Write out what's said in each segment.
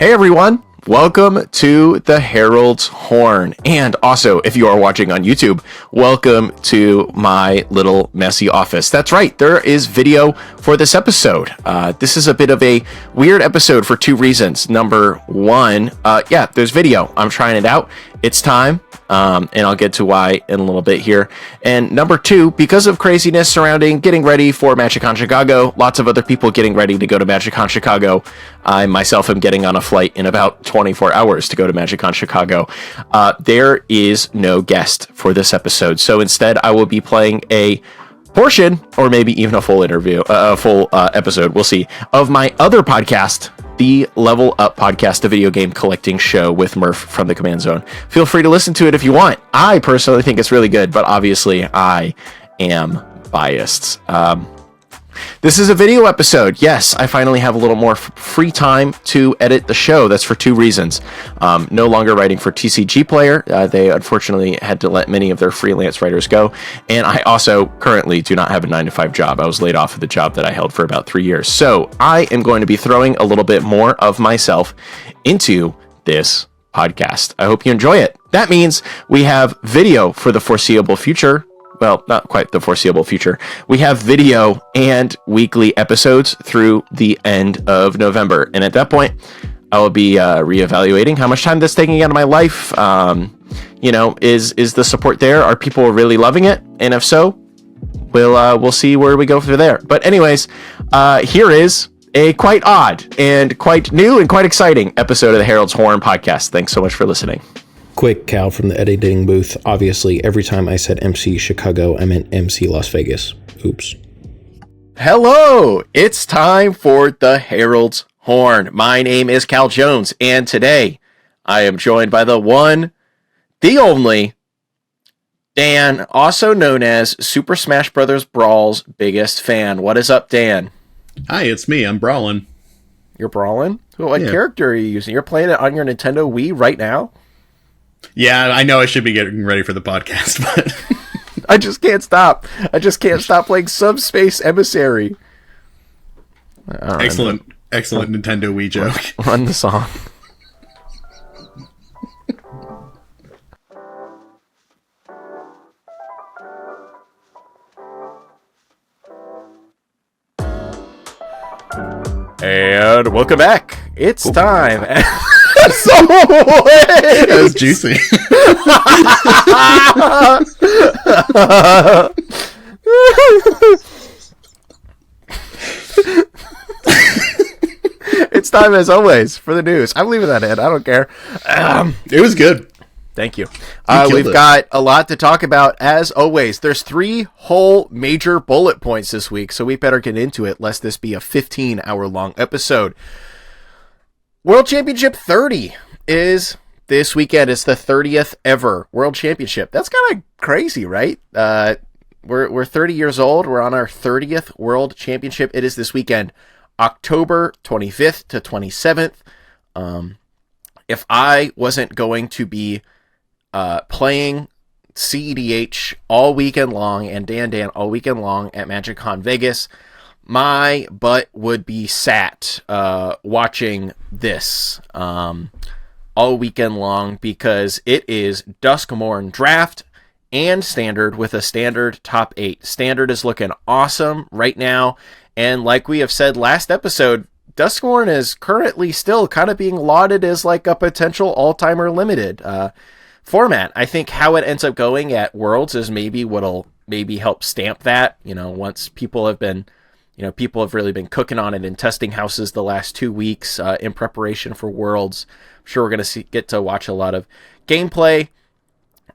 Hey everyone, welcome to the Herald's Horn. And also, if you are watching on YouTube, welcome to my little messy office. That's right, there is video for this episode. This is a bit of a weird episode for two reasons. Number one, there's video. I'm trying it out. It's time. And I'll get to why in a little bit here. And number two, because of craziness surrounding getting ready for MagicCon Chicago, lots of other people getting ready to go to MagicCon Chicago. I myself am getting on a flight in about 24 hours to go to MagicCon Chicago. There is no guest for this episode. So instead, I will be playing a portion, or maybe even a full episode, we'll see, of my other podcast, the Level Up Podcast, a video game collecting show with Murph from the Command Zone. Feel free to listen to it if you want. I personally think it's really good, but obviously I am biased. This is a video episode. Yes, I finally have a little more free time to edit the show. That's for two reasons. No longer writing for TCG Player. They unfortunately had to let many of their freelance writers go. And I also currently do not have a 9-to-5 job. I was laid off of the job that I held for about 3 years. So I am going to be throwing a little bit more of myself into this podcast. I hope you enjoy it. That means we have video for the foreseeable future. Well, not quite the foreseeable future. We have video and weekly episodes through the end of November. And at that point, I will be reevaluating how much time that's taking out of my life. Is the support there? Are people really loving it? And if so, we'll see where we go from there. But anyways, here is a quite odd and quite new and quite exciting episode of the Herald's Horn podcast. Thanks so much for listening. Quick, Cal from the editing booth. Obviously, every time I said MC Chicago, I meant MC Las Vegas. Oops. Hello! It's time for the Herald's Horn. My name is Cal Jones, and today I am joined by the one, the only, Dan, also known as Super Smash Bros. Brawl's biggest fan. What is up, Dan? Hi, it's me. I'm brawling. You're brawling? What character are you using? You're playing it on your Nintendo Wii right now? Yeah, I know I should be getting ready for the podcast, but I just can't stop. I just can't stop playing Subspace Emissary. Excellent Nintendo Wii joke. Run the song. And welcome back. It's time. That was juicy. It's time, as always, for the news. I'm leaving that in. I don't care. It was good. Thank you. We've got a lot to talk about, as always. There's 3 whole major bullet points this week, so we better get into it, lest this be a 15-hour-long episode. World Championship 30 is this weekend. It's the 30th ever World Championship. That's kind of crazy, right? We're 30 years old. We're on our 30th World Championship. It is this weekend, October 25th to 27th. If I wasn't going to be playing CEDH all weekend long and Dan all weekend long at MagicCon Vegas, my butt would be sat watching this all weekend long, because it is Duskmorn Draft and Standard with a Standard top 8. Standard is looking awesome right now, and like we have said last episode, Duskmorn is currently still kind of being lauded as like a potential all-timer limited format. I think how it ends up going at Worlds is maybe what'll help stamp that, once people have really been cooking on it in testing houses the last 2 weeks in preparation for Worlds. I'm sure we're going to get to watch a lot of gameplay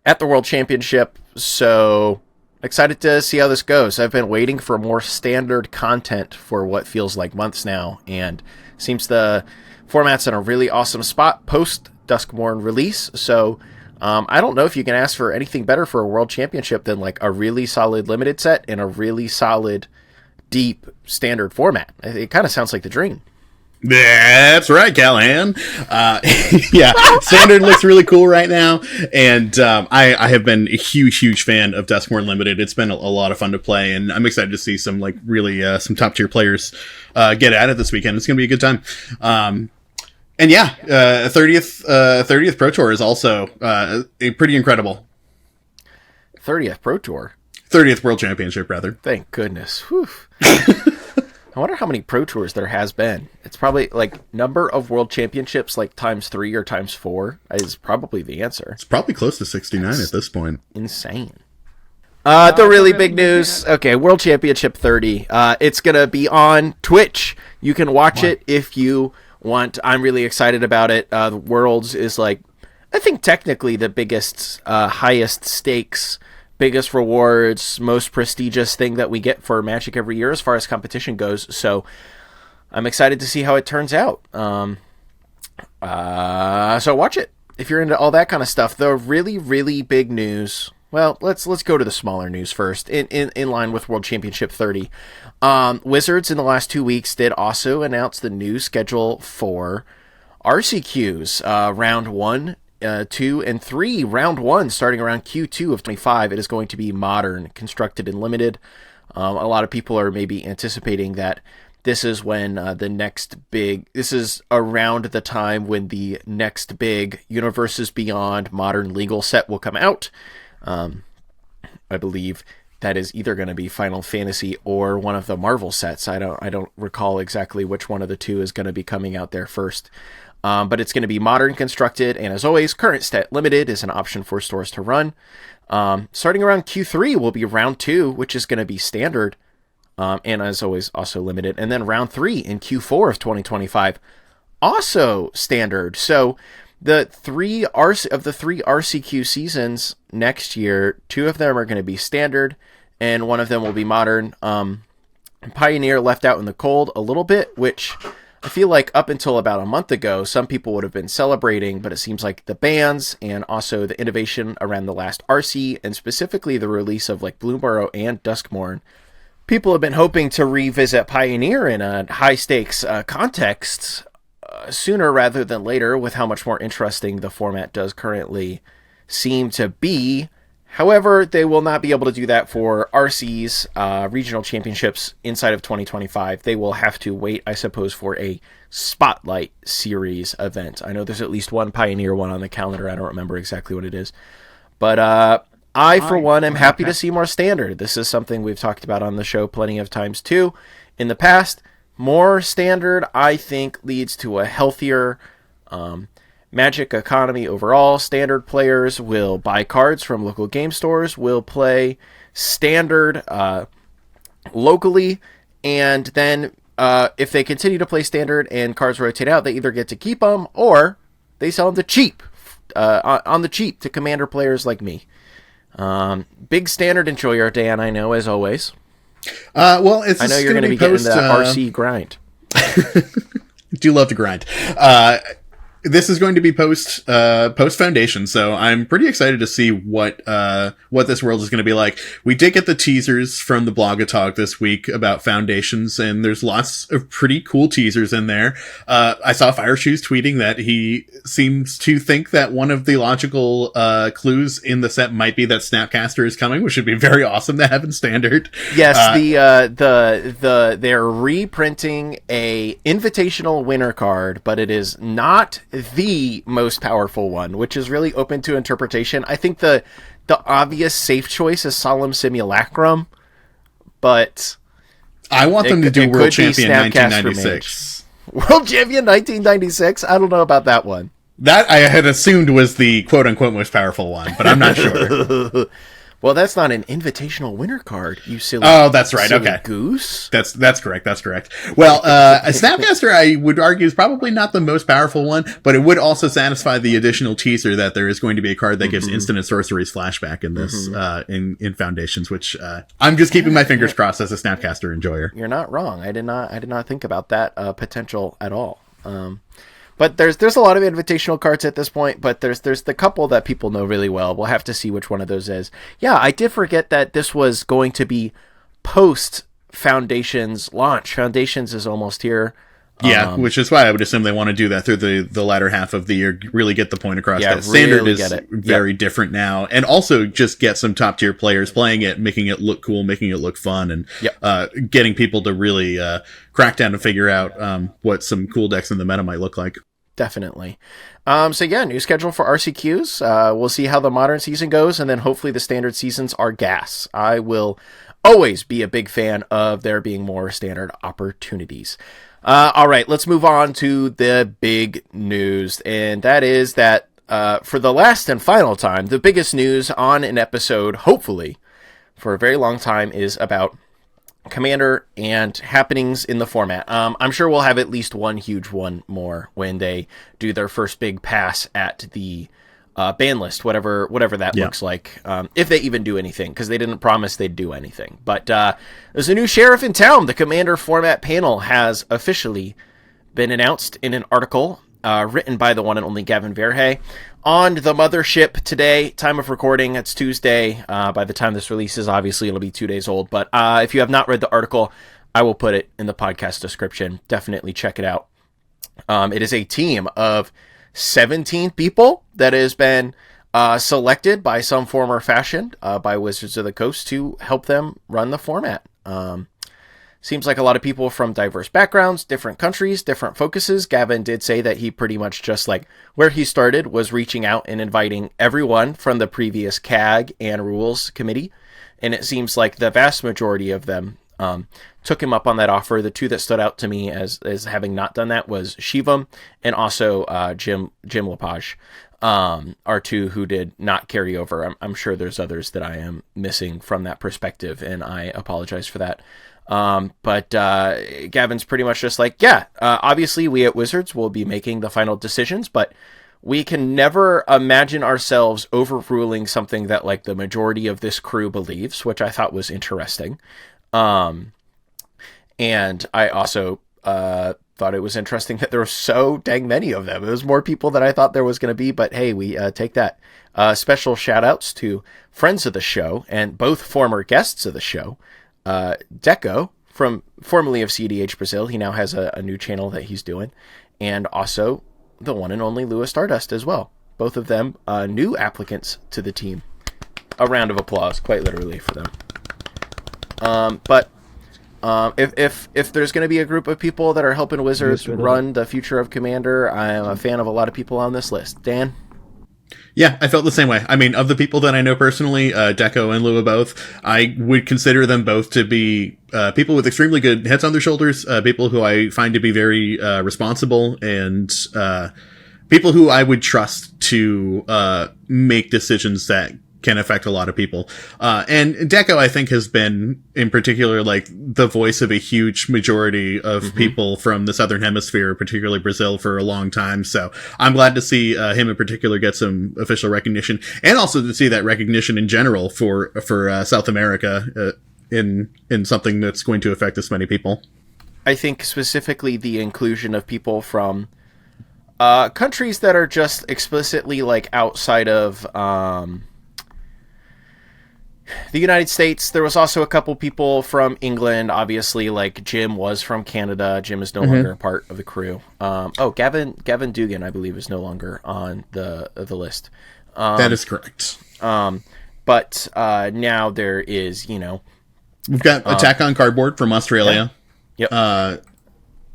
at the World Championship, so excited to see how this goes. I've been waiting for more Standard content for what feels like months now, and seems the format's in a really awesome spot post Duskmorn release, so I don't know if you can ask for anything better for a World Championship than like a really solid limited set and a really solid deep Standard format. It kind of sounds like the dream. That's right, Callahan. Yeah, Standard looks really cool right now, and I have been a huge fan of Duskmorn Limited. It's been a lot of fun to play, and I'm excited to see some some top tier players get at it this weekend. It's going to be a good time. And yeah, 30th Pro Tour is also pretty incredible. 30th Pro Tour. 30th World Championship, rather. Thank goodness. Whew. I wonder how many Pro Tours there has been. It's probably like number of World Championships, like ×3 or ×4 is probably the answer. It's probably close to 69 at this point. Insane. The really big news. Okay, World Championship 30. It's going to be on Twitch. You can watch it if you want. I'm really excited about it. The Worlds is like, I think technically the biggest, highest stakes, biggest rewards, most prestigious thing that we get for Magic every year as far as competition goes. So I'm excited to see how it turns out. So watch it if you're into all that kind of stuff. The really, really big news. Well, let's go to the smaller news first. In line with World Championship 30, Wizards in the last 2 weeks did also announce the new schedule for RCQs, round 1, 2, and 3. Round 1 starting around Q2 of 25. It is going to be modern, constructed, and limited. A lot of people are maybe anticipating that this is when this is around the time when the next big Universes Beyond modern legal set will come out. I believe that is either going to be Final Fantasy or one of the Marvel sets. I don't recall exactly which one of the two is going to be coming out there first. But it's going to be modern, constructed, and as always, current set limited is an option for stores to run. Starting around Q3 will be round 2, which is going to be standard, and as always, also limited. And then round 3 in Q4 of 2025, also standard. So the three RCQ seasons next year, 2 of them are going to be standard, and 1 of them will be modern. Pioneer left out in the cold a little bit, which I feel like up until about a month ago, some people would have been celebrating, but it seems like the bans and also the innovation around the last RC, and specifically the release of like Bloomburrow and Duskmorn, people have been hoping to revisit Pioneer in a high-stakes context sooner rather than later, with how much more interesting the format does currently seem to be. However, they will not be able to do that for RC's regional championships inside of 2025. They will have to wait, I suppose, for a Spotlight Series event. I know there's at least one Pioneer one on the calendar. I don't remember exactly what it is. But I, for one, am happy to see more standard. This is something we've talked about on the show plenty of times, too, in the past. More standard, I think, leads to a healthier Magic economy overall. Standard players will buy cards from local game stores, will play standard locally, and then if they continue to play standard and cards rotate out, they either get to keep them or they sell them to cheap, on the cheap to commander players like me. Big standard enjoyer, Dan, I know, as always. Well, I know you're going to be getting the RC grind. Do love to grind. This is going to be post Foundation, so I'm pretty excited to see what this world is going to be like. We did get the teasers from the Blogatalk this week about Foundations, and there's lots of pretty cool teasers in there. I saw Fireshoes tweeting that he seems to think that one of the logical clues in the set might be that Snapcaster is coming, which would be very awesome to have in standard. Yes, they're reprinting a invitational winner card, but it is not the most powerful one, which is really open to interpretation. I think the obvious safe choice is Solemn Simulacrum, but I want them to do World Champion 1996. World Champion 1996? I don't know about that one. That I had assumed was the quote-unquote most powerful one, but I'm not sure. Well, that's not an invitational winner card, you silly. Oh, that's right. Okay, goose. That's correct. That's correct. Well, a Snapcaster, I would argue, is probably not the most powerful one, but it would also satisfy the additional teaser that there is going to be a card that gives instant and sorceries flashback in this in Foundations, which I'm just keeping my fingers crossed as a Snapcaster enjoyer. You're not wrong. I did not think about that potential at all. But there's a lot of invitational cards at this point, but there's the couple that people know really well. We'll have to see which one of those is. Yeah, I did forget that this was going to be post Foundations launch. Foundations is almost here. Yeah, which is why I would assume they want to do that through the latter half of the year, really get the point across that standard really is very different now, and also just get some top tier players playing it, making it look cool, making it look fun, and getting people to really crack down and figure out what some cool decks in the meta might look like. definitely. So yeah, new schedule for RCQs. We'll see how the modern season goes, and then hopefully the standard seasons are gas. I will always be a big fan of there being more standard opportunities. All right, let's move on to the big news, and that is that for the last and final time, the biggest news on an episode, hopefully, for a very long time, is about Commander and happenings in the format. I'm sure we'll have at least one huge one more when they do their first big pass at the ban list, whatever that looks like, if they even do anything, because they didn't promise they'd do anything. But there's a new sheriff in town. The Commander format panel has officially been announced in an article written by the one and only Gavin Verhey on the mothership today. Time of recording, it's Tuesday. By the time this releases, obviously it'll be 2 days old. But if you have not read the article, I will put it in the podcast description. Definitely check it out. It is a team of 17 people that has been selected by some form or fashion by Wizards of the Coast to help them run the format. Seems like a lot of people from diverse backgrounds, different countries, different focuses. Gavin did say that he pretty much just like where he started was reaching out and inviting everyone from the previous CAG and Rules Committee. And it seems like the vast majority of them took him up on that offer. The two that stood out to me as having not done that was Shivam and also Jim Lepage. Are two who did not carry over. I'm sure there's others that I am missing from that perspective, and I apologize for that. But Gavin's pretty much just like, obviously we at Wizards will be making the final decisions, but we can never imagine ourselves overruling something that like the majority of this crew believes, which I thought was interesting. And I also thought it was interesting that there were so dang many of them. It was more people than I thought there was going to be, but hey, we take that. Special shout outs to friends of the show and both former guests of the show. Deco, formerly of CDH Brazil, he now has a new channel that he's doing, and also the one and only Lewis Stardust as well. Both of them new applicants to the team. A round of applause, quite literally, for them. But if there's going to be a group of people that are helping Wizards run the future of Commander, I am a fan of a lot of people on this list. Dan? Yeah, I felt the same way. I mean, of the people that I know personally, Deco and Lua both, I would consider them both to be people with extremely good heads on their shoulders, people who I find to be very responsible, and people who I would trust to make decisions that can affect a lot of people. And Deco, I think, has been, in particular, like, the voice of a huge majority of people from the Southern Hemisphere, particularly Brazil, for a long time. So I'm glad to see him in particular get some official recognition, and also to see that recognition in general for South America in something that's going to affect this many people. I think specifically the inclusion of people from countries that are just explicitly, like, outside of the United States. There was also a couple people from England, obviously, like Jim was from Canada. Jim is no longer a part of the crew. Gavin Dugan, I believe, is no longer on the list. That is correct. But now there is, we've got Attack on Cardboard from Australia. Yep.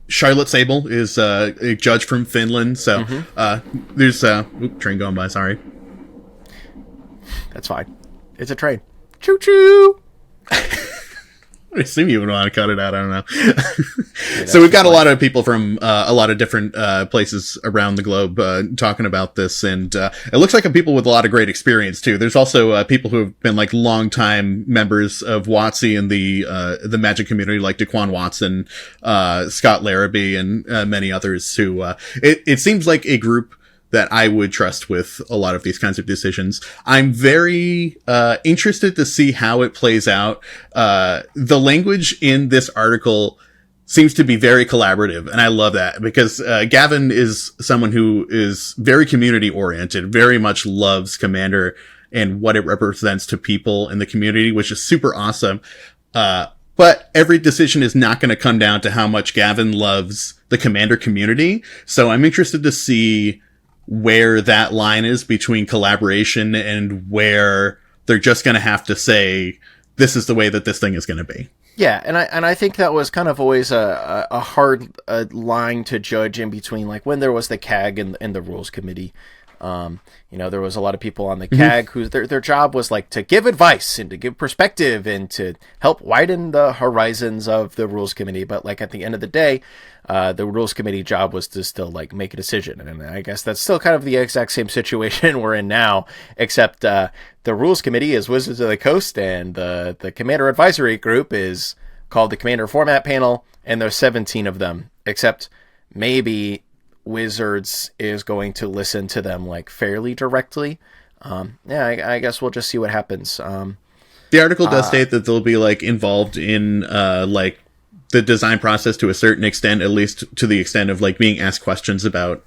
Charlotte Sable is a judge from Finland. So there's train going by. Sorry. That's fine. It's a train. Choo choo. I assume you would want to cut it out. I don't know. So we've got a lot of people from a lot of different places around the globe talking about this, and it looks like people with a lot of great experience too. There's also people who have been like longtime members of WotC and the Magic community, like Daquan Watson, Scott Larrabee, and many others. Who it seems like a group that I would trust with a lot of these kinds of decisions. I'm very interested to see how it plays out. The language in this article seems to be very collaborative, and I love that, because Gavin is someone who is very community oriented, very much loves Commander and what it represents to people in the community, which is super awesome. But every decision is not going to come down to how much Gavin loves the Commander community. So I'm interested to see where that line is between collaboration and where they're just going to have to say, this is the way that this thing is going to be. Yeah, and I think that was kind of always a hard line to judge in between, like when there was the CAG and the rules committee. There was a lot of people on the CAG who their job was like to give advice and to give perspective and to help widen the horizons of the rules committee. But like at the end of the day, the rules committee job was to still like make a decision. And I guess that's still kind of the exact same situation we're in now, except the rules committee is Wizards of the Coast, and the commander advisory group is called the Commander Format Panel, and there's 17 of them, except maybe Wizards is going to listen to them like fairly directly. I guess we'll just see what happens. The article does state that they'll be like involved in like the design process to a certain extent, at least to the extent of like being asked questions about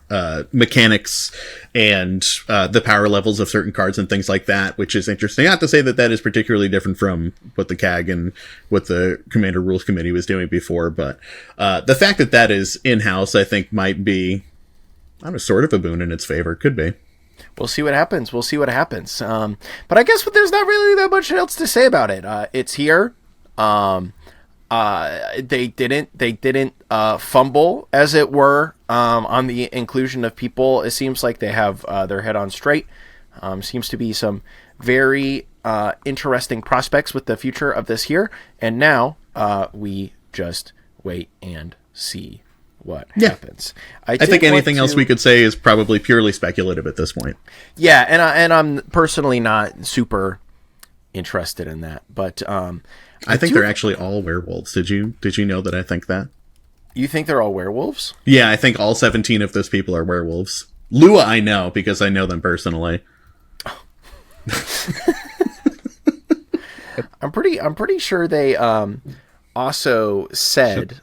mechanics and the power levels of certain cards and things like that, which is interesting. Not to say that that is particularly different from what the CAG and what the Commander Rules Committee was doing before, but the fact that that is in-house, I think, might be sort of a boon in its favor. Could be. We'll see what happens. But I guess there's not really that much else to say about it. It's here. They didn't fumble, as it were, on the inclusion of people. It seems like they have their head on straight. Seems to be some very interesting prospects with the future of this here. And now we just wait and see what happens. I think anything else we could say is probably purely speculative at this point. Yeah, and I'm personally not super interested in that, but I think they're actually all werewolves. Did you know that I think that? You think they're all werewolves? Yeah, I think all 17 of those people are werewolves. Lua, I know because I know them personally. I'm pretty sure they also said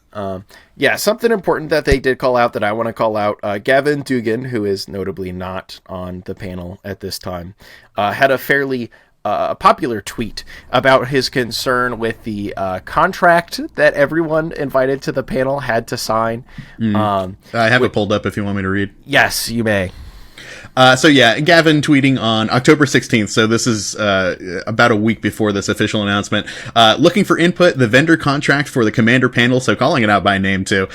something important that they did call out that I want to call out. Gavin Dugan, who is notably not on the panel at this time, had a fairly popular tweet about his concern with the contract that everyone invited to the panel had to sign. I have it pulled up if you want me to read. Yes, you may. Gavin tweeting on October 16th, so this is about a week before this official announcement. Looking for input, the vendor contract for the Commander panel, so calling it out by name too,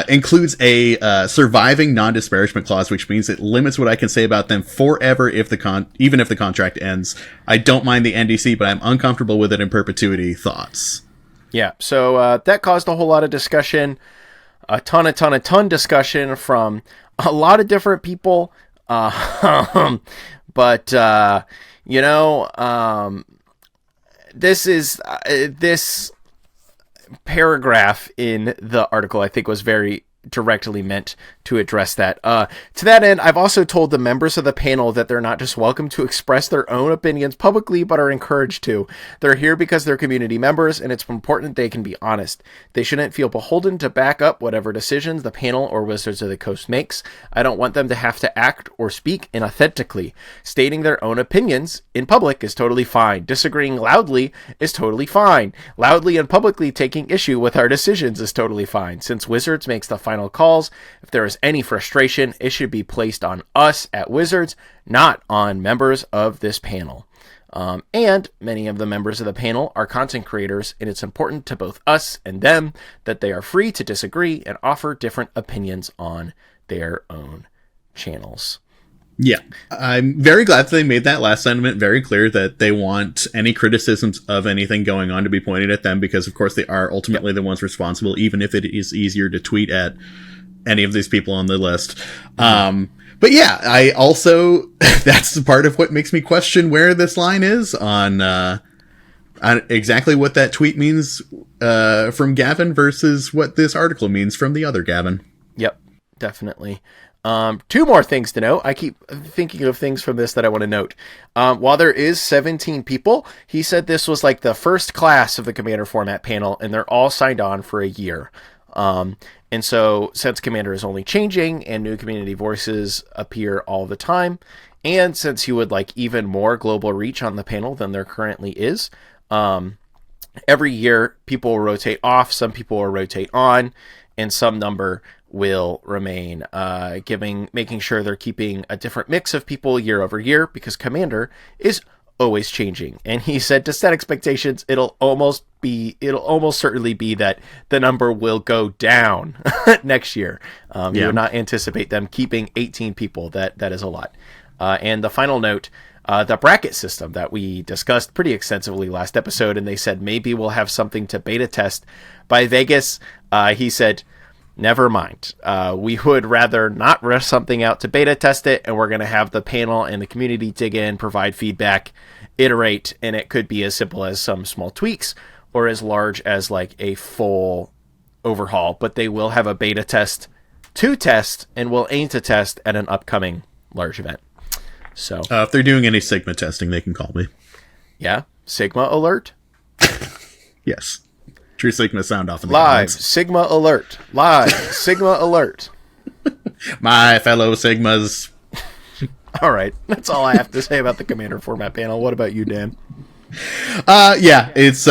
includes a surviving non-disparagement clause, which means it limits what I can say about them forever even if the contract ends. I don't mind the NDC, but I'm uncomfortable with it in perpetuity. Thoughts? Yeah, so that caused a whole lot of discussion, a ton discussion from a lot of different people. This paragraph in the article, I think, was very directly meant to address that. To that end, I've also told the members of the panel that they're not just welcome to express their own opinions publicly, but are encouraged to. They're here because they're community members, and it's important they can be honest. They shouldn't feel beholden to back up whatever decisions the panel or Wizards of the Coast makes. I don't want them to have to act or speak inauthentically. Stating their own opinions in public is totally fine. Disagreeing loudly is totally fine. Loudly and publicly taking issue with our decisions is totally fine. Since Wizards makes the final calls, if there is any frustration, it should be placed on us at Wizards, not on members of this panel. And many of the members of the panel are content creators, and it's important to both us and them that they are free to disagree and offer different opinions on their own channels. Yeah, I'm very glad that they made that last sentiment very clear, that they want any criticisms of anything going on to be pointed at them, because of course they are ultimately the ones responsible, even if it is easier to tweet at any of these people on the list. But yeah, I also, that's the part of what makes me question where this line is on exactly what that tweet means from Gavin versus what this article means from the other Gavin. Yep, definitely. Two more things to note. I keep thinking of things from this that I want to note. While there is 17 people, he said this was like the first class of the Commander format panel, and they're all signed on for a year. And so since Commander is only changing and new community voices appear all the time, and since he would like even more global reach on the panel than there currently is, every year people will rotate off, some people will rotate on, and some number will remain, making sure they're keeping a different mix of people year over year, because Commander is always changing. And he said to set expectations, it'll almost certainly be that the number will go down next year. You would not anticipate them keeping 18 people. That is a lot. And the final note, the bracket system that we discussed pretty extensively last episode, and they said maybe we'll have something to beta test by Vegas. He said, never mind. We would rather not rush something out to beta test it, and we're going to have the panel and the community dig in, provide feedback, iterate, and it could be as simple as some small tweaks or as large as like a full overhaul. But they will have a beta test to test, and will aim to test at an upcoming large event. So if they're doing any Sigma testing, they can call me. Yeah, Sigma alert. Yes. True Sigma sound off in the Live comments. Sigma alert. Live Sigma alert. My fellow Sigmas. All right, that's all I have to say about the Commander format panel. What about you, Dan? Yeah, it's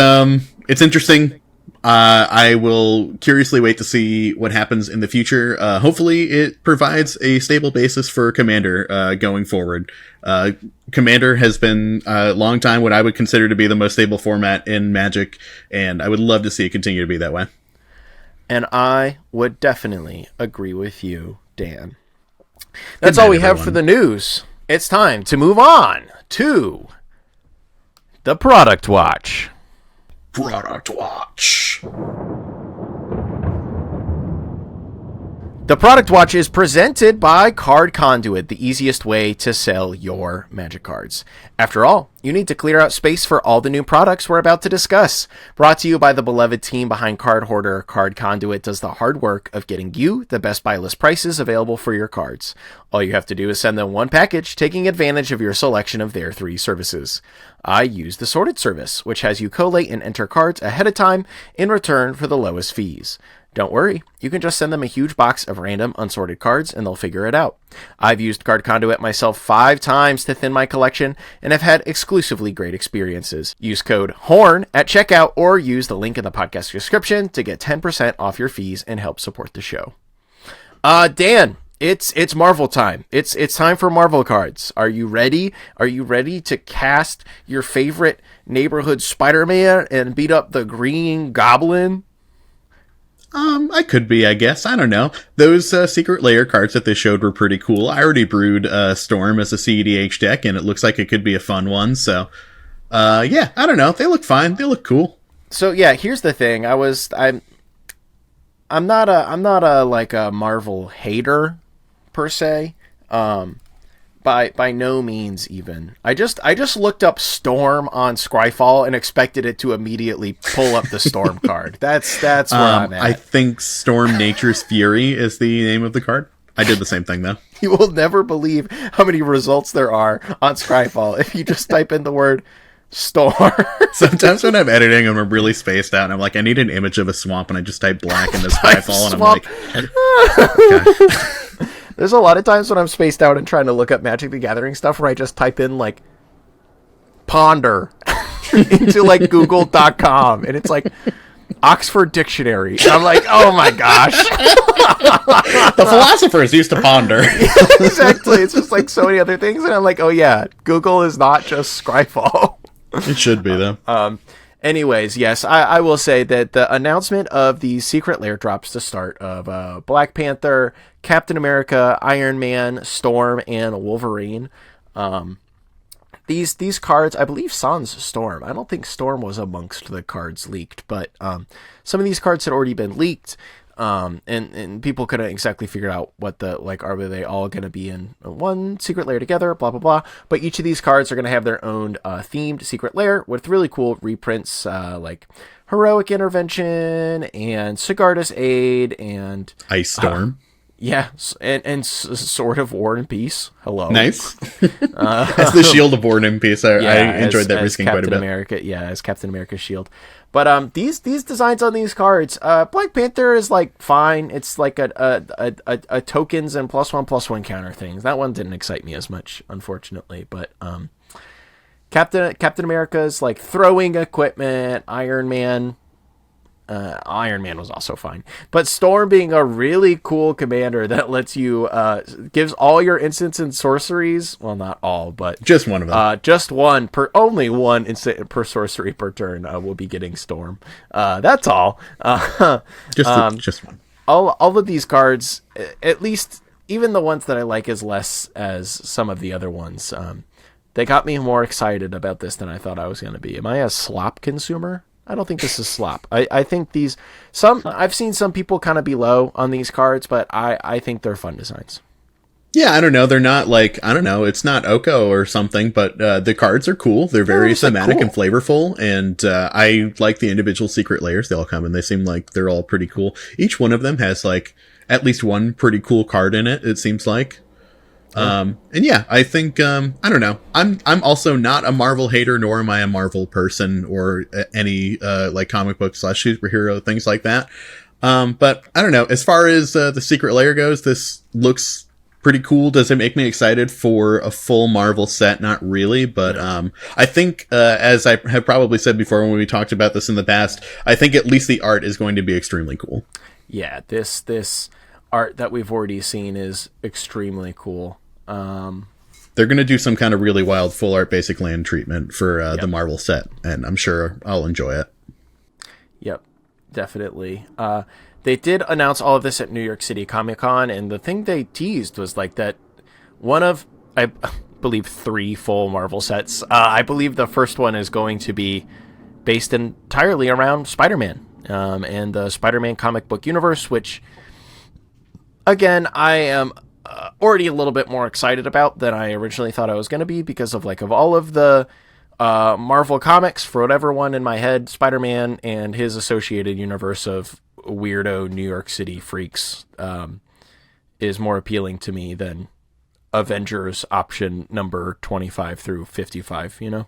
interesting. I will curiously wait to see what happens in the future. Hopefully it provides a stable basis for Commander going forward. Commander has been a long time what I would consider to be the most stable format in Magic, and I would love to see it continue to be that way. And I would definitely agree with you, Dan. That's all we have for the news. It's time to move on to the Product Watch. Product Watch. The Product Watch is presented by Card Conduit, the easiest way to sell your Magic cards. After all, you need to clear out space for all the new products we're about to discuss. Brought to you by the beloved team behind Card Hoarder, Card Conduit does the hard work of getting you the best buy list prices available for your cards. All you have to do is send them one package, taking advantage of your selection of their 3 services. I use the Sorted service, which has you collate and enter cards ahead of time in return for the lowest fees. Don't worry, you can just send them a huge box of random unsorted cards and they'll figure it out. I've used Card Conduit myself 5 times to thin my collection and have had exclusively great experiences. Use code HORN at checkout or use the link in the podcast description to get 10% off your fees and help support the show. Dan, it's Marvel time. It's time for Marvel cards. Are you ready? Are you ready to cast your favorite neighborhood Spider-Man and beat up the Green Goblin? I could be, I guess. I don't know. Those Secret Lair cards that they showed were pretty cool. I already brewed Storm as a CEDH deck, and it looks like it could be a fun one. So, yeah, I don't know. They look fine. They look cool. So yeah, here's the thing. I'm not a like a Marvel hater per se. By no means even. I just looked up Storm on Scryfall and expected it to immediately pull up the Storm card. That's where I'm at. I think Storm Nature's Fury is the name of the card. I did the same thing though. You will never believe how many results there are on Scryfall if you just type in the word Storm. Sometimes when I'm editing and I'm really spaced out and I'm like, I need an image of a swamp, and I just type black into Scryfall and I'm like, okay. There's a lot of times when I'm spaced out and trying to look up Magic the Gathering stuff where I just type in, like, ponder into, like, google.com, and it's like, Oxford Dictionary. And I'm like, oh my gosh. The philosophers used to ponder. Exactly. It's just like so many other things, and I'm like, oh yeah, Google is not just Scryfall. It should be, though. Anyways, yes, I will say that the announcement of the Secret Lair drops to start of Black Panther, Captain America, Iron Man, Storm, and Wolverine. These cards, I believe sans Storm. I don't think Storm was amongst the cards leaked, but some of these cards had already been leaked. And people couldn't exactly figure out what are they all going to be in one Secret Lair together, blah, blah, blah. But each of these cards are going to have their own themed Secret Lair with really cool reprints like Heroic Intervention and Sigarda's Aid and Ice Storm. Yeah, and Sword of War and Peace. Hello. Nice. That's the Shield of War and Peace. I enjoyed that risking quite a bit. As Captain America's shield. But these designs on these cards, Black Panther is like fine. It's like a tokens and +1/+1 counter things. That one didn't excite me as much, unfortunately. But Captain America's like throwing equipment. Iron Man Iron Man was also fine. But Storm being a really cool commander that lets you, gives all your instants and sorceries, well, not all, but just one of them. Just one only one instant per sorcery per turn will be getting Storm. That's all. Just one. All of these cards, at least even the ones that I like as less as some of the other ones, they got me more excited about this than I thought I was going to be. Am I a slop consumer? I don't think this is slop. I think I've seen some people kind of be low on these cards, but I think they're fun designs. Yeah, I don't know. They're not like, I don't know, it's not Oko or something, but the cards are cool. They're very thematic and flavorful, and I like the individual secret layers they all come in. They seem like they're all pretty cool. Each one of them has like at least one pretty cool card in it, it seems like. And yeah, I think, I don't know. I'm also not a Marvel hater, nor am I a Marvel person or any, like comic book / superhero, things like that. But I don't know. As far as, the secret layer goes, this looks pretty cool. Does it make me excited for a full Marvel set? Not really, but, I think, as I have probably said before when we talked about this in the past, I think at least the art is going to be extremely cool. Yeah, this art that we've already seen is extremely cool. They're going to do some kind of really wild full art basic land treatment for the Marvel set, and I'm sure I'll enjoy it. Yep, definitely. They did announce all of this at New York City Comic Con, and the thing they teased was like that one of, I believe, 3 full Marvel sets. I believe the first one is going to be based entirely around Spider-Man and the Spider-Man comic book universe, which, again, I am already a little bit more excited about than I originally thought I was going to be because of all of the Marvel comics. For whatever one in my head, Spider-Man and his associated universe of weirdo New York City freaks is more appealing to me than Avengers option number 25 through 55, you know?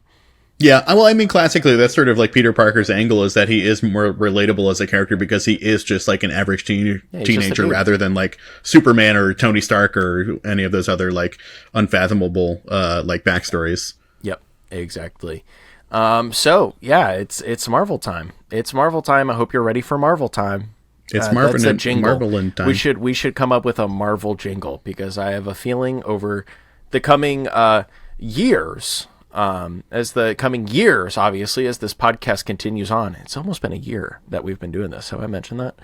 Yeah, well, I mean, classically, that's sort of like Peter Parker's angle, is that he is more relatable as a character because he is just like an average teenager rather than like Superman or Tony Stark or any of those other like unfathomable like backstories. Yep, exactly. So yeah, it's Marvel time. It's Marvel time. I hope you're ready for Marvel time. It's Marvel and jingle. Marvel time. We should come up with a Marvel jingle because I have a feeling over the coming years. As the coming years, obviously, as this podcast continues on, it's almost been a year that we've been doing this. Have I mentioned that?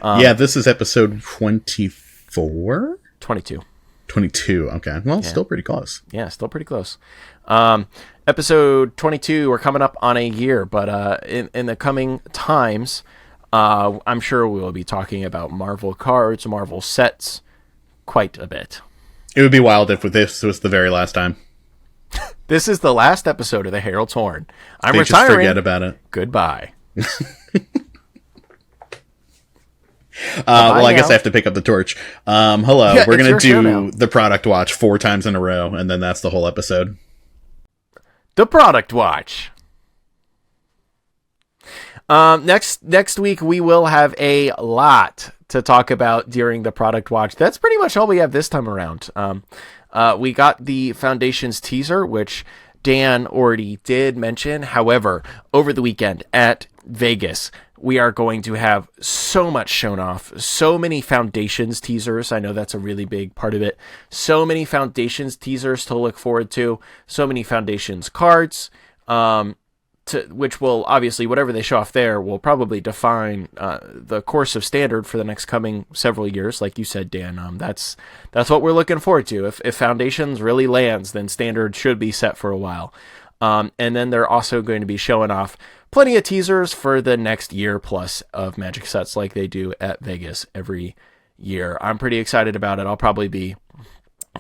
Yeah, this is episode 24? 22. 22, okay. Well, still pretty close. Yeah, still pretty close. Episode 22, we're coming up on a year, but in the coming times, I'm sure we will be talking about Marvel cards, Marvel sets, quite a bit. It would be wild if this was the very last time. This is the last episode of the Herald's Horn. I'm retiring. Just forget about it. Goodbye. Well, I guess I have to pick up the torch. Hello. We're going to do the product watch 4 times in a row, and then that's the whole episode. The product watch. Next week, we will have a lot to talk about during the product watch. That's pretty much all we have this time around. We got the Foundations teaser, which Dan already did mention. However, over the weekend at Vegas, we are going to have so much shown off. So many Foundations teasers. I know that's a really big part of it. So many Foundations teasers to look forward to. So many Foundations cards. Which will obviously, whatever they show off there, will probably define the course of Standard for the next coming several years. Like you said, Dan, that's what we're looking forward to. If Foundations really lands, then Standard should be set for a while. And then they're also going to be showing off plenty of teasers for the next year plus of Magic sets like they do at Vegas every year. I'm pretty excited about it. I'll probably be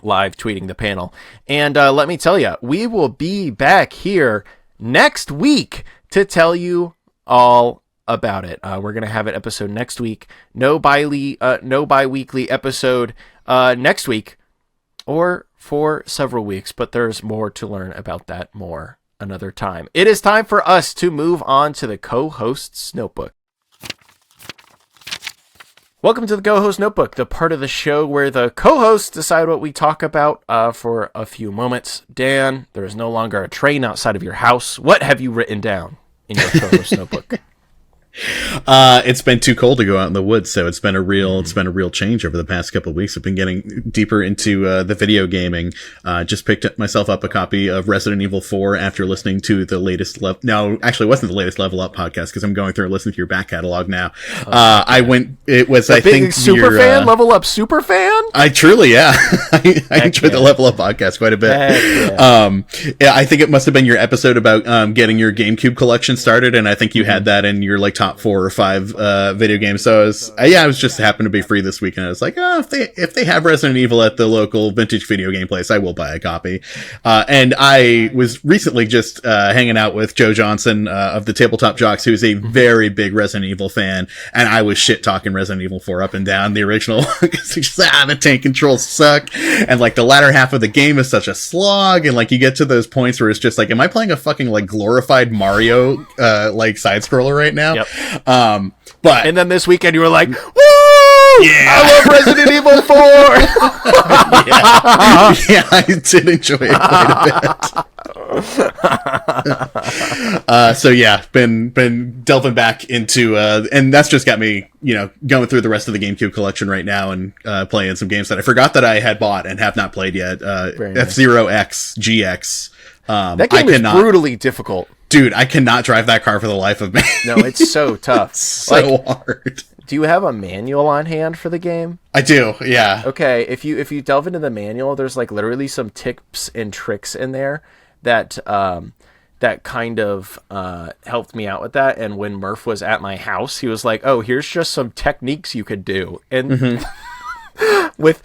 live tweeting the panel. And let me tell you, we will be back here next week to tell you all about it. We're going to have an episode next week. No bi-weekly episode next week or for several weeks, but there's more to learn about that more another time. It is time for us to move on to the co-host's notebook. Welcome to the Co-Host Notebook, the part of the show where the co-hosts decide what we talk about for a few moments. Dan, there is no longer a train outside of your house. What have you written down in your Co-Host Notebook? It's been too cold to go out in the woods, so it's been a real change over the past couple of weeks. I've been getting deeper into the video gaming. Just picked myself up a copy of Resident Evil 4 after listening to the latest no, actually it wasn't the latest Level Up podcast, because I'm going through and listening to your back catalog now. It was I think super fan, Level Up super fan. I truly, yeah. I enjoyed the Level Up podcast quite a bit. Yeah, I think it must have been your episode about getting your GameCube collection started, and I think you had that in your like top 4 or 5 video games. So I was just happened to be free this week, and I was like, if they have Resident Evil at the local vintage video game place, I will buy a copy. And I was recently just hanging out with Joe Johnson of the Tabletop Jocks, who's a very big Resident Evil fan, and I was shit talking Resident Evil 4 up and down the original because he's just the tank controls suck, and like the latter half of the game is such a slog, and like you get to those points where it's just like, am I playing a fucking like glorified Mario like side scroller right now? Yep. But and then this weekend you were like, woo! Yeah, I love Resident Evil 4. yeah, I did enjoy it quite a bit. So yeah, been delving back into and that's just got me, going through the rest of the GameCube collection right now and playing some games that I forgot that I had bought and have not played yet. F-Zero X GX. That game is brutally difficult. Dude, I cannot drive that car for the life of me. No, it's so tough. It's so hard. Do you have a manual on hand for the game? I do, yeah. Okay, if you delve into the manual, there's like literally some tips and tricks in there that that kind of helped me out with that. And when Murph was at my house, he was like, "Oh, here's just some techniques you could do." And with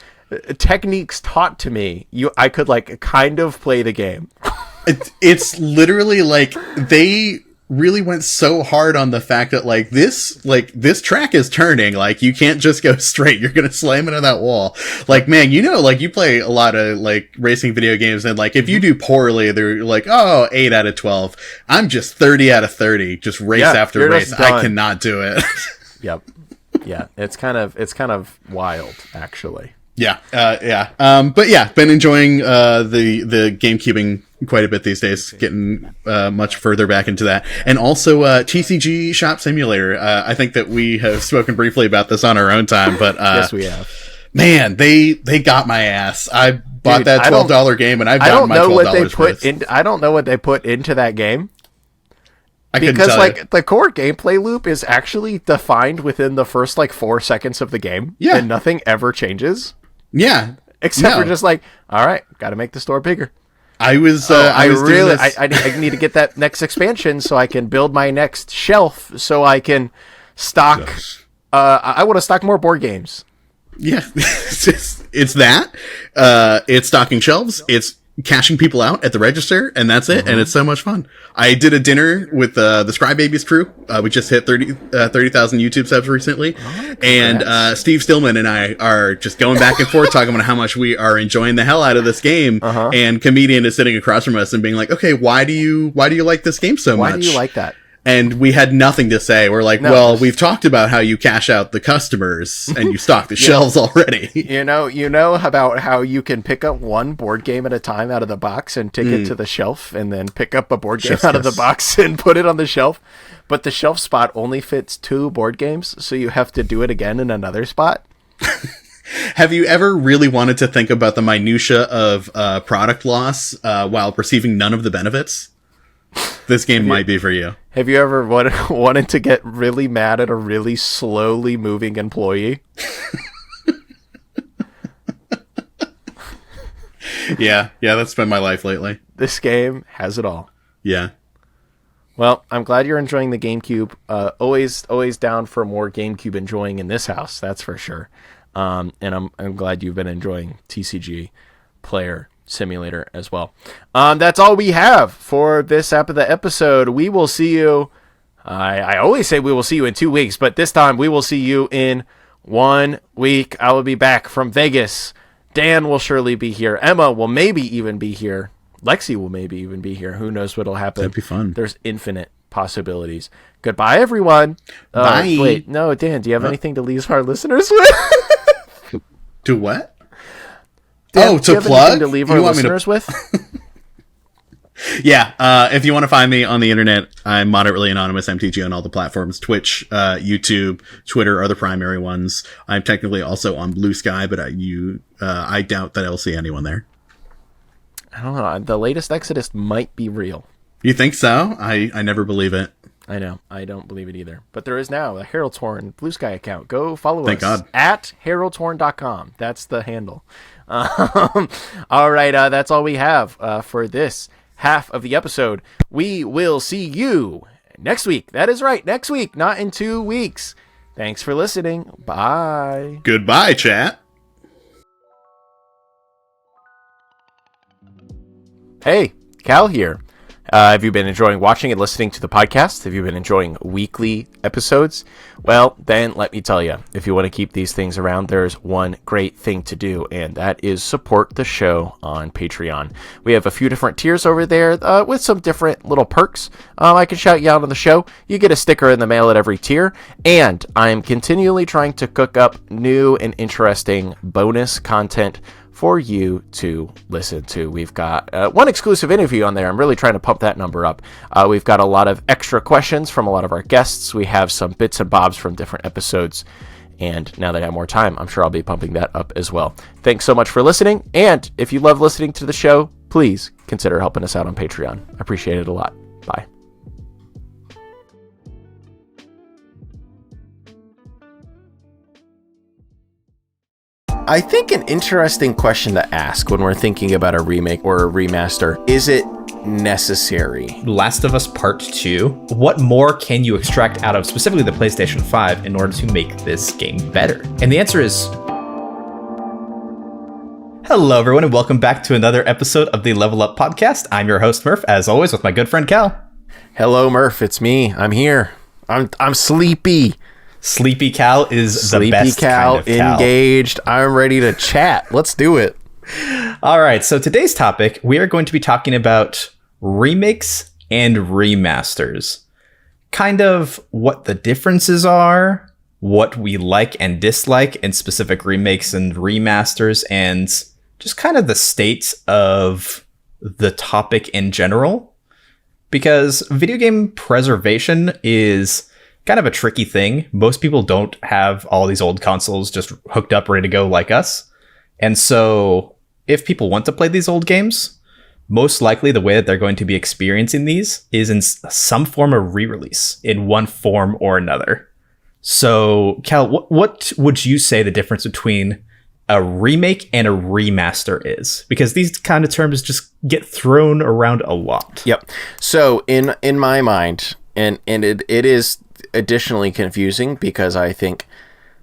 techniques taught to me, I could like kind of play the game. It's literally like they really went so hard on the fact that like this track is turning, like you can't just go straight, you're gonna slam into that wall. Like, man, like you play a lot of like racing video games, and like if you do poorly, they're like, 8 out of 12. I'm just 30 out of 30, just race after race. I cannot do it. Yep. Yeah, it's kind of wild, actually. Yeah. But yeah, been enjoying the GameCubing quite a bit these days, getting much further back into that. And also TCG Shop Simulator. I think that we have spoken briefly about this on our own time, but yes, we have. Man, they got my ass. I bought that $12 game, and I've gotten my $12 worth. I don't know what they put into that game. Because like the core gameplay loop is actually defined within the first like 4 seconds of the game, and nothing ever changes. Yeah, except for just like, all right, got to make the store bigger. I need to get that next expansion so I can build my next shelf so I can stock. Yes. I want to stock more board games. Yeah, it's that. It's stocking shelves. It's cashing people out at the register, and that's it. And it's so much fun. I did a dinner with the Scrybabies crew. We just hit 30,000 YouTube subs recently, and Steve Stillman and I are just going back and forth talking about how much we are enjoying the hell out of this game. And Comedian is sitting across from us and being like, "Okay, why do you like this game so much? Why do you like that?" And we had nothing to say. We're like, well, we've talked about how you cash out the customers and you stock the shelves already. You know about how you can pick up one board game at a time out of the box and take it to the shelf, and then pick up a board game out of the box and put it on the shelf. But the shelf spot only fits 2 board games, so you have to do it again in another spot. Have you ever really wanted to think about the minutia of product loss while receiving none of the benefits? This game might be for you. Have you ever wanted to get really mad at a really slowly moving employee? Yeah, that's been my life lately. This game has it all. Yeah. Well, I'm glad you're enjoying the GameCube. Always down for more GameCube enjoying in this house, that's for sure. And I'm glad you've been enjoying TCG Player Simulator as well. That's all we have for this episode. We will see you. I always say we will see you in 2 weeks, but this time we will see you in 1 week. I will be back from Vegas. Dan will surely be here. Emma will maybe even be here. Lexi will maybe even be here. Who knows what'll happen? That'd be fun. There's infinite possibilities. Goodbye, everyone. Bye. Wait, no, Dan, do you have anything to leave our listeners with? To what? Dan, to plug? To leave our listeners with? Yeah, if you want to find me on the internet, I'm moderately anonymous MTG on all the platforms. Twitch, YouTube, Twitter are the primary ones. I'm technically also on Blue Sky, but I doubt that I'll see anyone there. I don't know. The latest Exodus might be real. You think so? I never believe it. I know. I don't believe it either. But there is now a Herald's Horn Blue Sky account. Go follow Thank us God. at heraldshorn.com. That's the handle. All right. That's all we have for this half of the episode. We will see you next week. That is right. Next week, not in 2 weeks. Thanks for listening. Bye. Goodbye, chat. Hey, Cal here. Have you been enjoying watching and listening to the podcast? Have you been enjoying weekly episodes? Well, then let me tell you, if you want to keep these things around, there's one great thing to do, and that is support the show on Patreon. We have a few different tiers over there with some different little perks. I can shout you out on the show. You get a sticker in the mail at every tier, and I'm continually trying to cook up new and interesting bonus content for you to listen to. We've got one exclusive interview on there. I'm really trying to pump that number up. We've got a lot of extra questions from a lot of our guests. We have some bits and bobs from different episodes. And now that I have more time, I'm sure I'll be pumping that up as well. Thanks so much for listening. And if you love listening to the show, please consider helping us out on Patreon. I appreciate it a lot. Bye. I think an interesting question to ask when we're thinking about a remake or a remaster, is it necessary? Last of Us Part 2, what more can you extract out of specifically the PlayStation 5 in order to make this game better? And the answer is... Hello everyone and welcome back to another episode of the Level Up Podcast. I'm your host Murph, as always with my good friend Cal. Hello Murph, it's me. I'm here. I'm sleepy. Sleepy Cal is the best Cal, kind of Cal. Engaged. I'm ready to chat. Let's do it. All right, so today's topic, we are going to be talking about remakes and remasters. Kind of what the differences are, what we like and dislike in specific remakes and remasters, and just kind of the state of the topic in general. Because video game preservation is kind of a tricky thing. Most people don't have all these old consoles just hooked up, ready to go like us. And so if people want to play these old games, most likely the way that they're going to be experiencing these is in some form of re-release in one form or another. So Cal, what would you say the difference between a remake and a remaster is? Because these kind of terms just get thrown around a lot. Yep. So in my mind, and it is additionally confusing because I think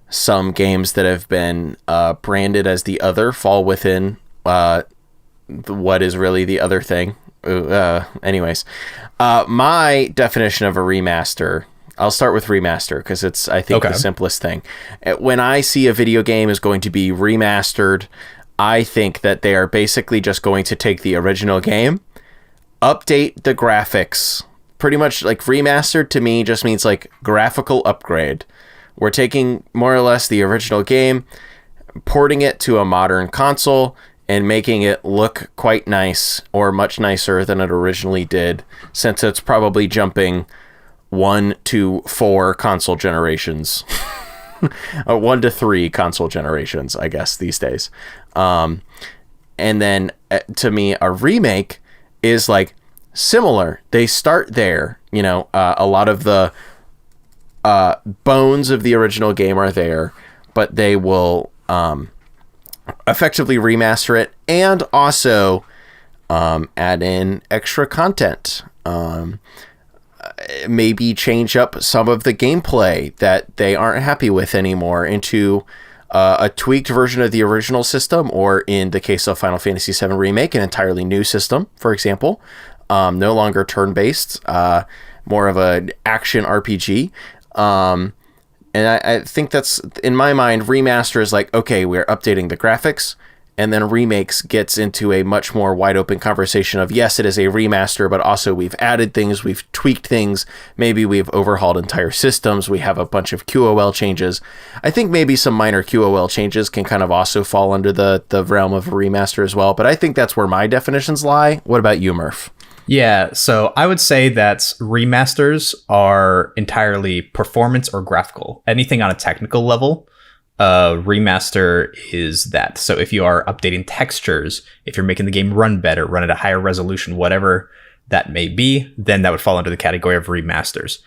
some games that have been branded as the other fall within what is really the other thing. Anyways, my definition of a remaster, I'll start with remaster because it's, I think, the simplest thing. When I see a video game is going to be remastered, I think that they are basically just going to take the original game, update the graphics. Pretty much like remastered to me just means like graphical upgrade. We're taking more or less the original game, porting it to a modern console, and making it look quite nice or much nicer than it originally did, since it's probably jumping 1 to 4 console generations. 1 to 3 console generations, I guess, these days. And then to me, a remake is like similar. They start there, a lot of the bones of the original game are there, but they will effectively remaster it and also add in extra content. Maybe change up some of the gameplay that they aren't happy with anymore into a tweaked version of the original system, or in the case of Final Fantasy VII Remake, an entirely new system, for example. No longer turn-based, more of an action RPG. And I think that's, in my mind, remaster is like, okay, we're updating the graphics, and then remakes gets into a much more wide open conversation of, yes, it is a remaster, but also we've added things, we've tweaked things, maybe we've overhauled entire systems, we have a bunch of QOL changes. I think maybe some minor QOL changes can kind of also fall under the realm of a remaster as well, but I think that's where my definitions lie. What about you, Murph? Yeah, so I would say that remasters are entirely performance or graphical. Anything on a technical level, remaster is that. So if you are updating textures, if you're making the game run better, run at a higher resolution, whatever that may be, then that would fall under the category of remasters.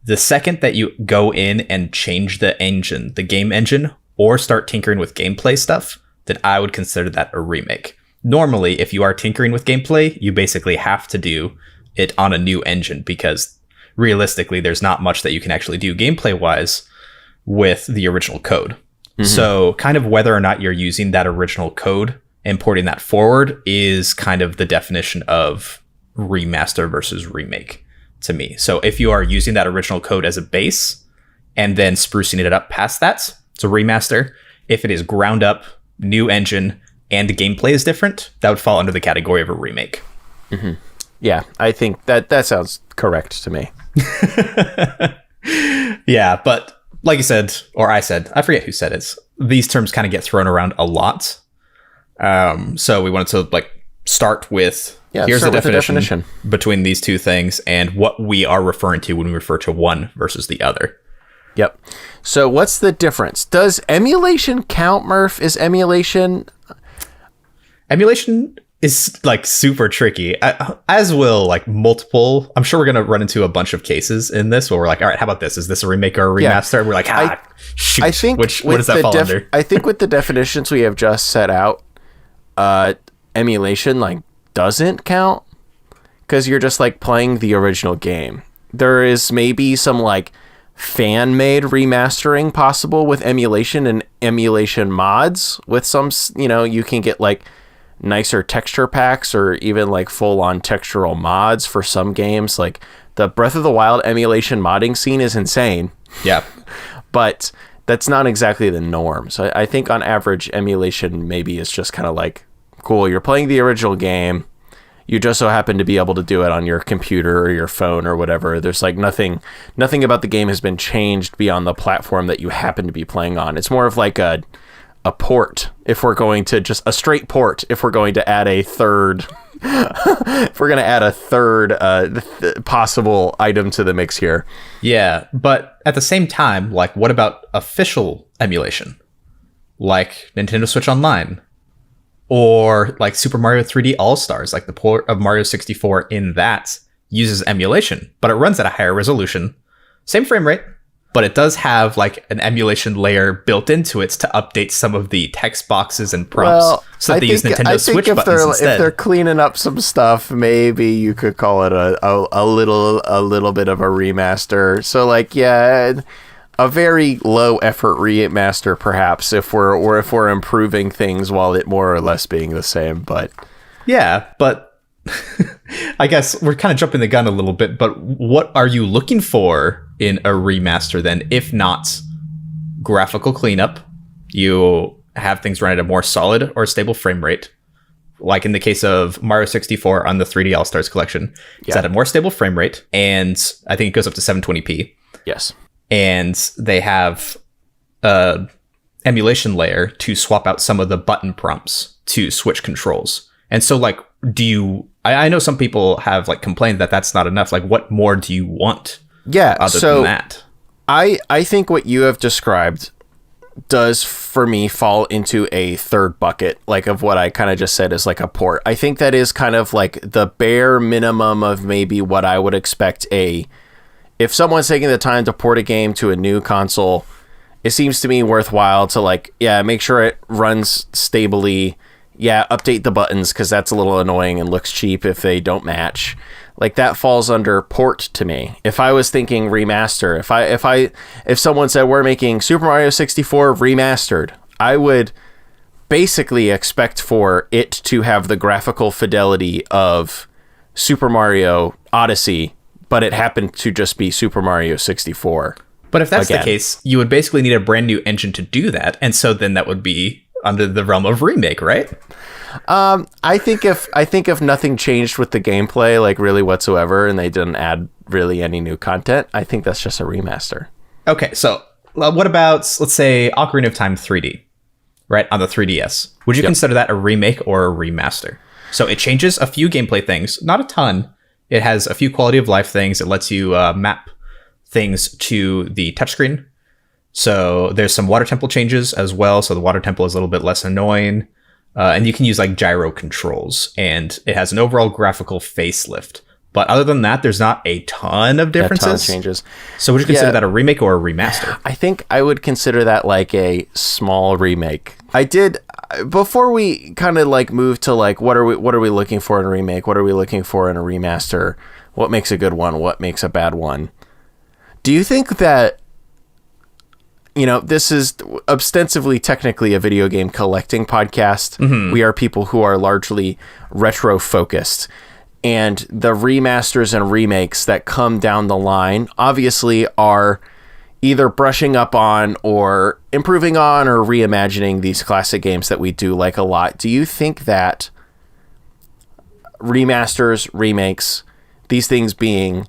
The second that you go in and change the engine, the game engine, or start tinkering with gameplay stuff, then I would consider that a remake. Normally, if you are tinkering with gameplay, you basically have to do it on a new engine because realistically, there's not much that you can actually do gameplay-wise with the original code. Mm-hmm. So kind of whether or not you're using that original code and porting that forward is kind of the definition of remaster versus remake to me. So if you are using that original code as a base and then sprucing it up past that, it's a remaster. If it is ground up, new engine, and the gameplay is different, that would fall under the category of a remake. Mm-hmm. Yeah, I think that sounds correct to me. Yeah, but like you said, or I said, I forget who said it, these terms kind of get thrown around a lot. So we wanted to start with, here's the definition between these two things and what we are referring to when we refer to one versus the other. Yep. So what's the difference? Does emulation count, Murph? Is emulation is super tricky, as will multiple. I'm sure we're going to run into a bunch of cases in this where we're like, all right, how about this? Is this a remake or a remaster? Yeah. And we're like, shoot. I think what does that fall under? I think with the definitions we have just set out, emulation doesn't count because you're just playing the original game. There is maybe some fan-made remastering possible with emulation and emulation mods with some, you can get nicer texture packs or even full-on textural mods for some games. The Breath of the Wild emulation modding scene is insane. Yeah. But that's not exactly the norm. So I think on average emulation maybe is just kind of cool, you're playing the original game, you just so happen to be able to do it on your computer or your phone or whatever. There's nothing about the game has been changed beyond the platform that you happen to be playing on. It's more of a port, if we're going to just a straight port, if we're going to add a third if we're going to add a third possible item to the mix here. Yeah, but at the same time, what about official emulation, like Nintendo Switch Online or Super Mario 3D All-Stars? The port of Mario 64 in that uses emulation, but it runs at a higher resolution, same frame rate, but it does have an emulation layer built into it to update some of the text boxes and prompts so that they use Nintendo Switch buttons instead. If they're cleaning up some stuff, maybe you could call it a little bit of a remaster. So a very low effort remaster perhaps if we're improving things while it more or less being the same. But yeah, but I guess we're kind of jumping the gun a little bit, but what are you looking for in a remaster then, if not graphical cleanup? You have things run at a more solid or stable frame rate, like in the case of Mario 64 on the 3D All-Stars collection. It's at a more stable frame rate, and I think it goes up to 720p. Yes. And they have a emulation layer to swap out some of the button prompts to switch controls. And so I know some people have complained that that's not enough. What more do you want? Yeah, other than that? I think what you have described does for me fall into a third bucket, of what I kind of just said is a port. I think that is kind of the bare minimum of maybe what I would expect if someone's taking the time to port a game to a new console, it seems to me worthwhile to make sure it runs stably. Yeah, update the buttons because that's a little annoying and looks cheap if they don't match. That falls under port to me. If I was thinking remaster, if someone said we're making Super Mario 64 remastered, I would basically expect for it to have the graphical fidelity of Super Mario Odyssey, but it happened to just be Super Mario 64. But if that's the case, you would basically need a brand new engine to do that, and so then that would be under the realm of remake, right? I think if nothing changed with the gameplay really whatsoever and they didn't add really any new content, I think that's just a remaster. Okay, so what about, let's say, Ocarina of Time 3D, right, on the 3DS? Would you consider that a remake or a remaster? So it changes a few gameplay things, not a ton, It has a few quality of life things. It lets you map things to the touchscreen. So there's some water tempo changes as well. So the water tempo is a little bit less annoying. And you can use like gyro controls. And it has an overall graphical facelift. But other than that, there's not a ton of differences. A ton of changes. So would you consider that a remake or a remaster? I think I would consider that like a small remake. I did, before we kind of like move to like what are we looking for in a remake? What are we looking for in a remaster? What makes a good one? What makes a bad one? Do you think that, you know, this is ostensibly technically a video game collecting podcast. Mm-hmm. We are people who are largely retro focused. And the remasters and remakes that come down the line obviously are either brushing up on or improving on or reimagining these classic games that we do like a lot. Do you think that remasters, remakes, these things being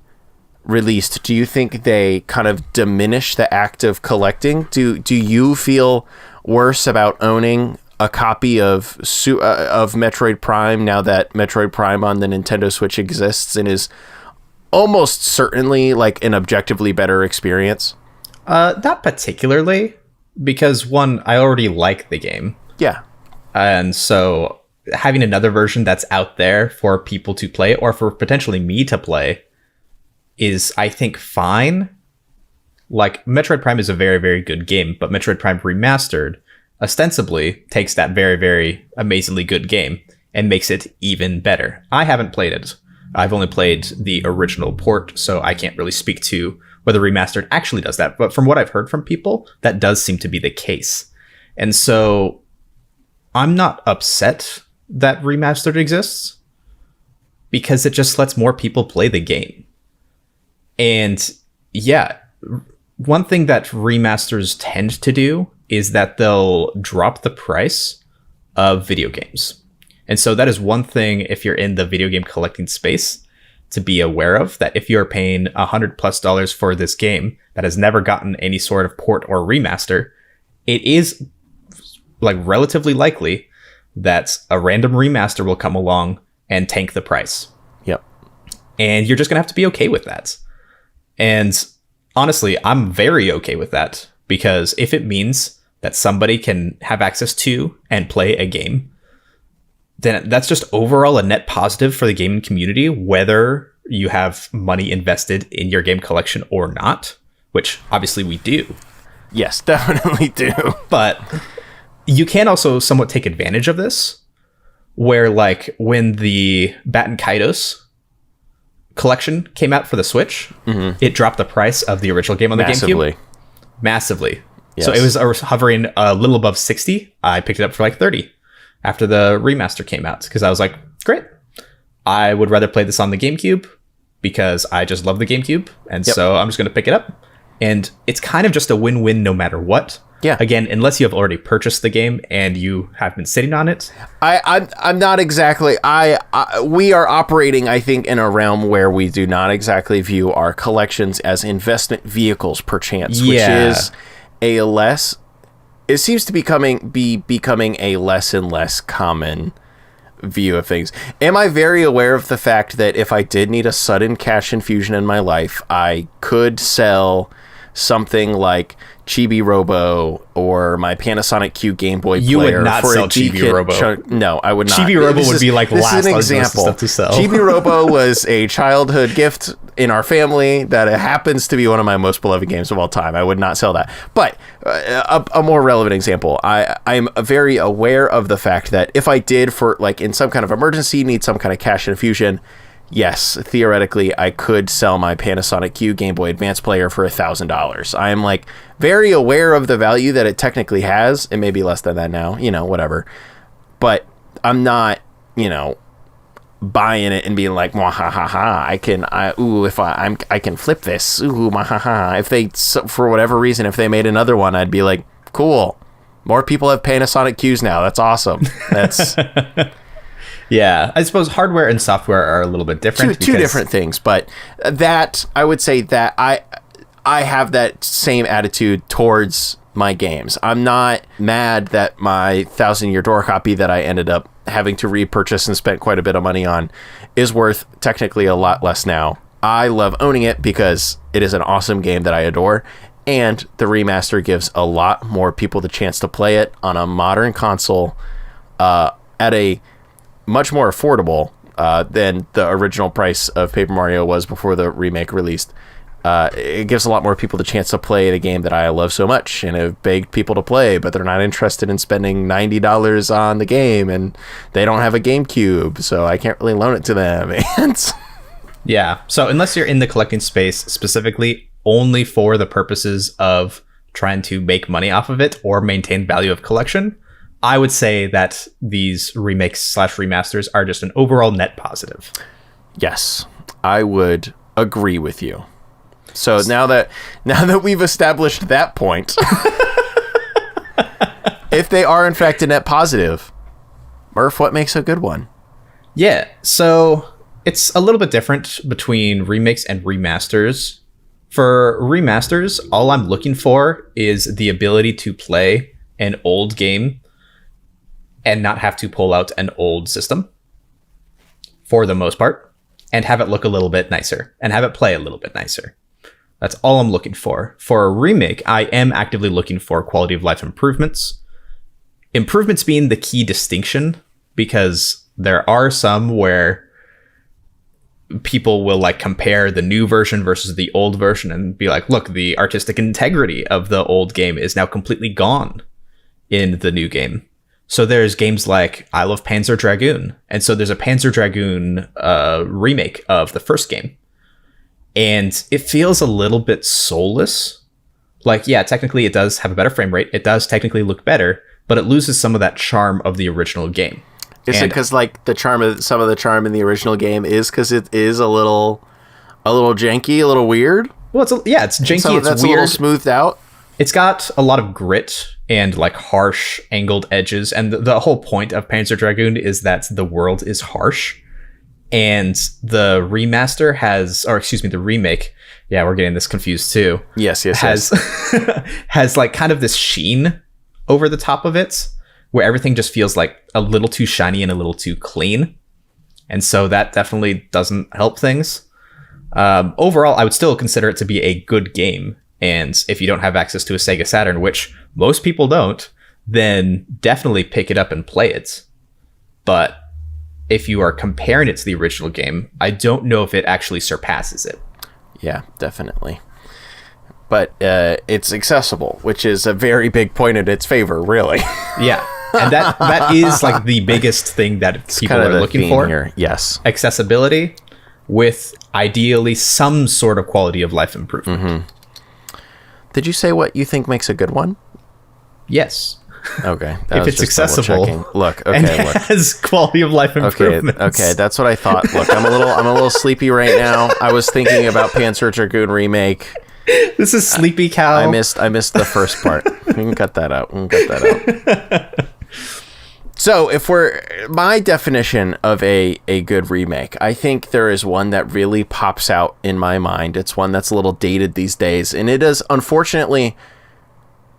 released, do you think they kind of diminish the act of collecting? Do you feel worse about owning a copy of Metroid Prime now that Metroid Prime on the Nintendo Switch exists and is almost certainly like an objectively better experience? Not particularly, because one, I already like the game. Yeah. And so having another version that's out there for people to play or for potentially me to play is, I think, fine. Like, Metroid Prime is a very, very good game, but Metroid Prime Remastered ostensibly takes that very, very amazingly good game and makes it even better. I haven't played it. I've only played the original port, so I can't really speak to whether Remastered actually does that. But from what I've heard from people, that does seem to be the case. And so I'm not upset that Remastered exists because it just lets more people play the game. And yeah, one thing that remasters tend to do is that they'll drop the price of video games. And so that is one thing, if you're in the video game collecting space, to be aware of, that if you're paying $100+ for this game that has never gotten any sort of port or remaster, it is like relatively likely that a random remaster will come along and tank the price. Yep. And you're just gonna have to be okay with that. And honestly, I'm very okay with that, because if it means that somebody can have access to and play a game, then that's just overall a net positive for the gaming community, whether you have money invested in your game collection or not, which obviously we do. Yes, definitely do. But you can also somewhat take advantage of this, where like when the Batten Kaitos collection came out for the Switch, it dropped the price of the original game on the GameCube. Massively. Yes. So it was hovering a little above 60. I picked it up for like 30 after the remaster came out, because I was like, great. I would rather play this on the GameCube because I just love the GameCube. And so I'm just going to pick it up. And it's kind of just a win-win no matter what. Yeah. Again, unless you have already purchased the game and you have been sitting on it. I'm not exactly. We are operating, I think, in a realm where we do not exactly view our collections as investment vehicles, perchance, which is a less. It seems to be becoming a less and less common view of things. Am I very aware of the fact that if I did need a sudden cash infusion in my life, I could sell something like Chibi Robo or my Panasonic Q Game Boy player? You would not sell Chibi Robo. No, I would not. Chibi Robo would be like last on the list of stuff to sell. Chibi Robo was a childhood gift in our family that it happens to be one of my most beloved games of all time. I would not sell that. But a more relevant example, I'm very aware of the fact that if I did, for like in some kind of emergency, need some kind of cash infusion, yes, theoretically, I could sell my Panasonic Q Game Boy Advance player for $1,000. I am like very aware of the value that it technically has. It may be less than that now, whatever. But I'm not, buying it and being like, ha ha ha, I can flip this. Ooh, ha ha. If they, for whatever reason, if they made another one, I'd be like, cool. More people have Panasonic Qs now. That's awesome. That's. Yeah, I suppose hardware and software are a little bit different. Two different things, but that I would say that I have that same attitude towards my games. I'm not mad that my 1,000-year door copy that I ended up having to repurchase and spent quite a bit of money on is worth technically a lot less now. I love owning it because it is an awesome game that I adore, and the remaster gives a lot more people the chance to play it on a modern console at a much more affordable than the original price of Paper Mario was before the remake released. It gives a lot more people the chance to play the game that I love so much and have begged people to play, but they're not interested in spending $90 on the game, and they don't have a GameCube, so I can't really loan it to them. And Yeah. So unless you're in the collecting space specifically only for the purposes of trying to make money off of it or maintain value of collection, I would say that these remakes / remasters are just an overall net positive. yes, I would agree with you. So now that we've established that point, if they are in fact a net positive, Murph, what makes a good one? Yeah. So it's a little bit different between remakes and remasters. For remasters, all I'm looking for is the ability to play an old game and not have to pull out an old system for the most part, and have it look a little bit nicer and have it play a little bit nicer. That's all I'm looking for. For a remake, I am actively looking for quality of life improvements. Improvements being the key distinction, because there are some where people will like compare the new version versus the old version and be like, look, the artistic integrity of the old game is now completely gone in the new game. So there's games like I love Panzer Dragoon. And so there's a Panzer Dragoon remake of the first game. And it feels a little bit soulless. Like, yeah, technically it does have a better frame rate. It does technically look better, but it loses some of that charm of the original game. Is it because like some of the charm in the original game is because it is a little janky, a little weird? Well, it's janky. It's that's weird. A little smoothed out. It's got a lot of grit and like harsh angled edges. And the whole point of Panzer Dragoon is that the world is harsh. And the remaster the remake. Yeah, we're getting this confused too. Yes. Has like kind of this sheen over the top of it, where everything just feels like a little too shiny and a little too clean. And so that definitely doesn't help things. Overall, I would still consider it to be a good game. And if you don't have access to a Sega Saturn, which most people don't, then definitely pick it up and play it. But if you are comparing it to the original game, I don't know if it actually surpasses it. Yeah, definitely. But it's accessible, which is a very big point in its favor, really. Yeah. And that is like the biggest thing that people are looking for. Here. Yes. Accessibility with ideally some sort of quality of life improvement. Mm-hmm. Did you say what you think makes a good one? Yes. Okay. If it's accessible, look, and has quality of life improvements. Okay, that's what I thought. Look, I'm a little sleepy right now. I was thinking about Panzer Dragoon remake. This is Sleepy Cow. I missed the first part. We can cut that out. So, my definition of a good remake, I think there is one that really pops out in my mind. It's one that's a little dated these days, and it is, unfortunately,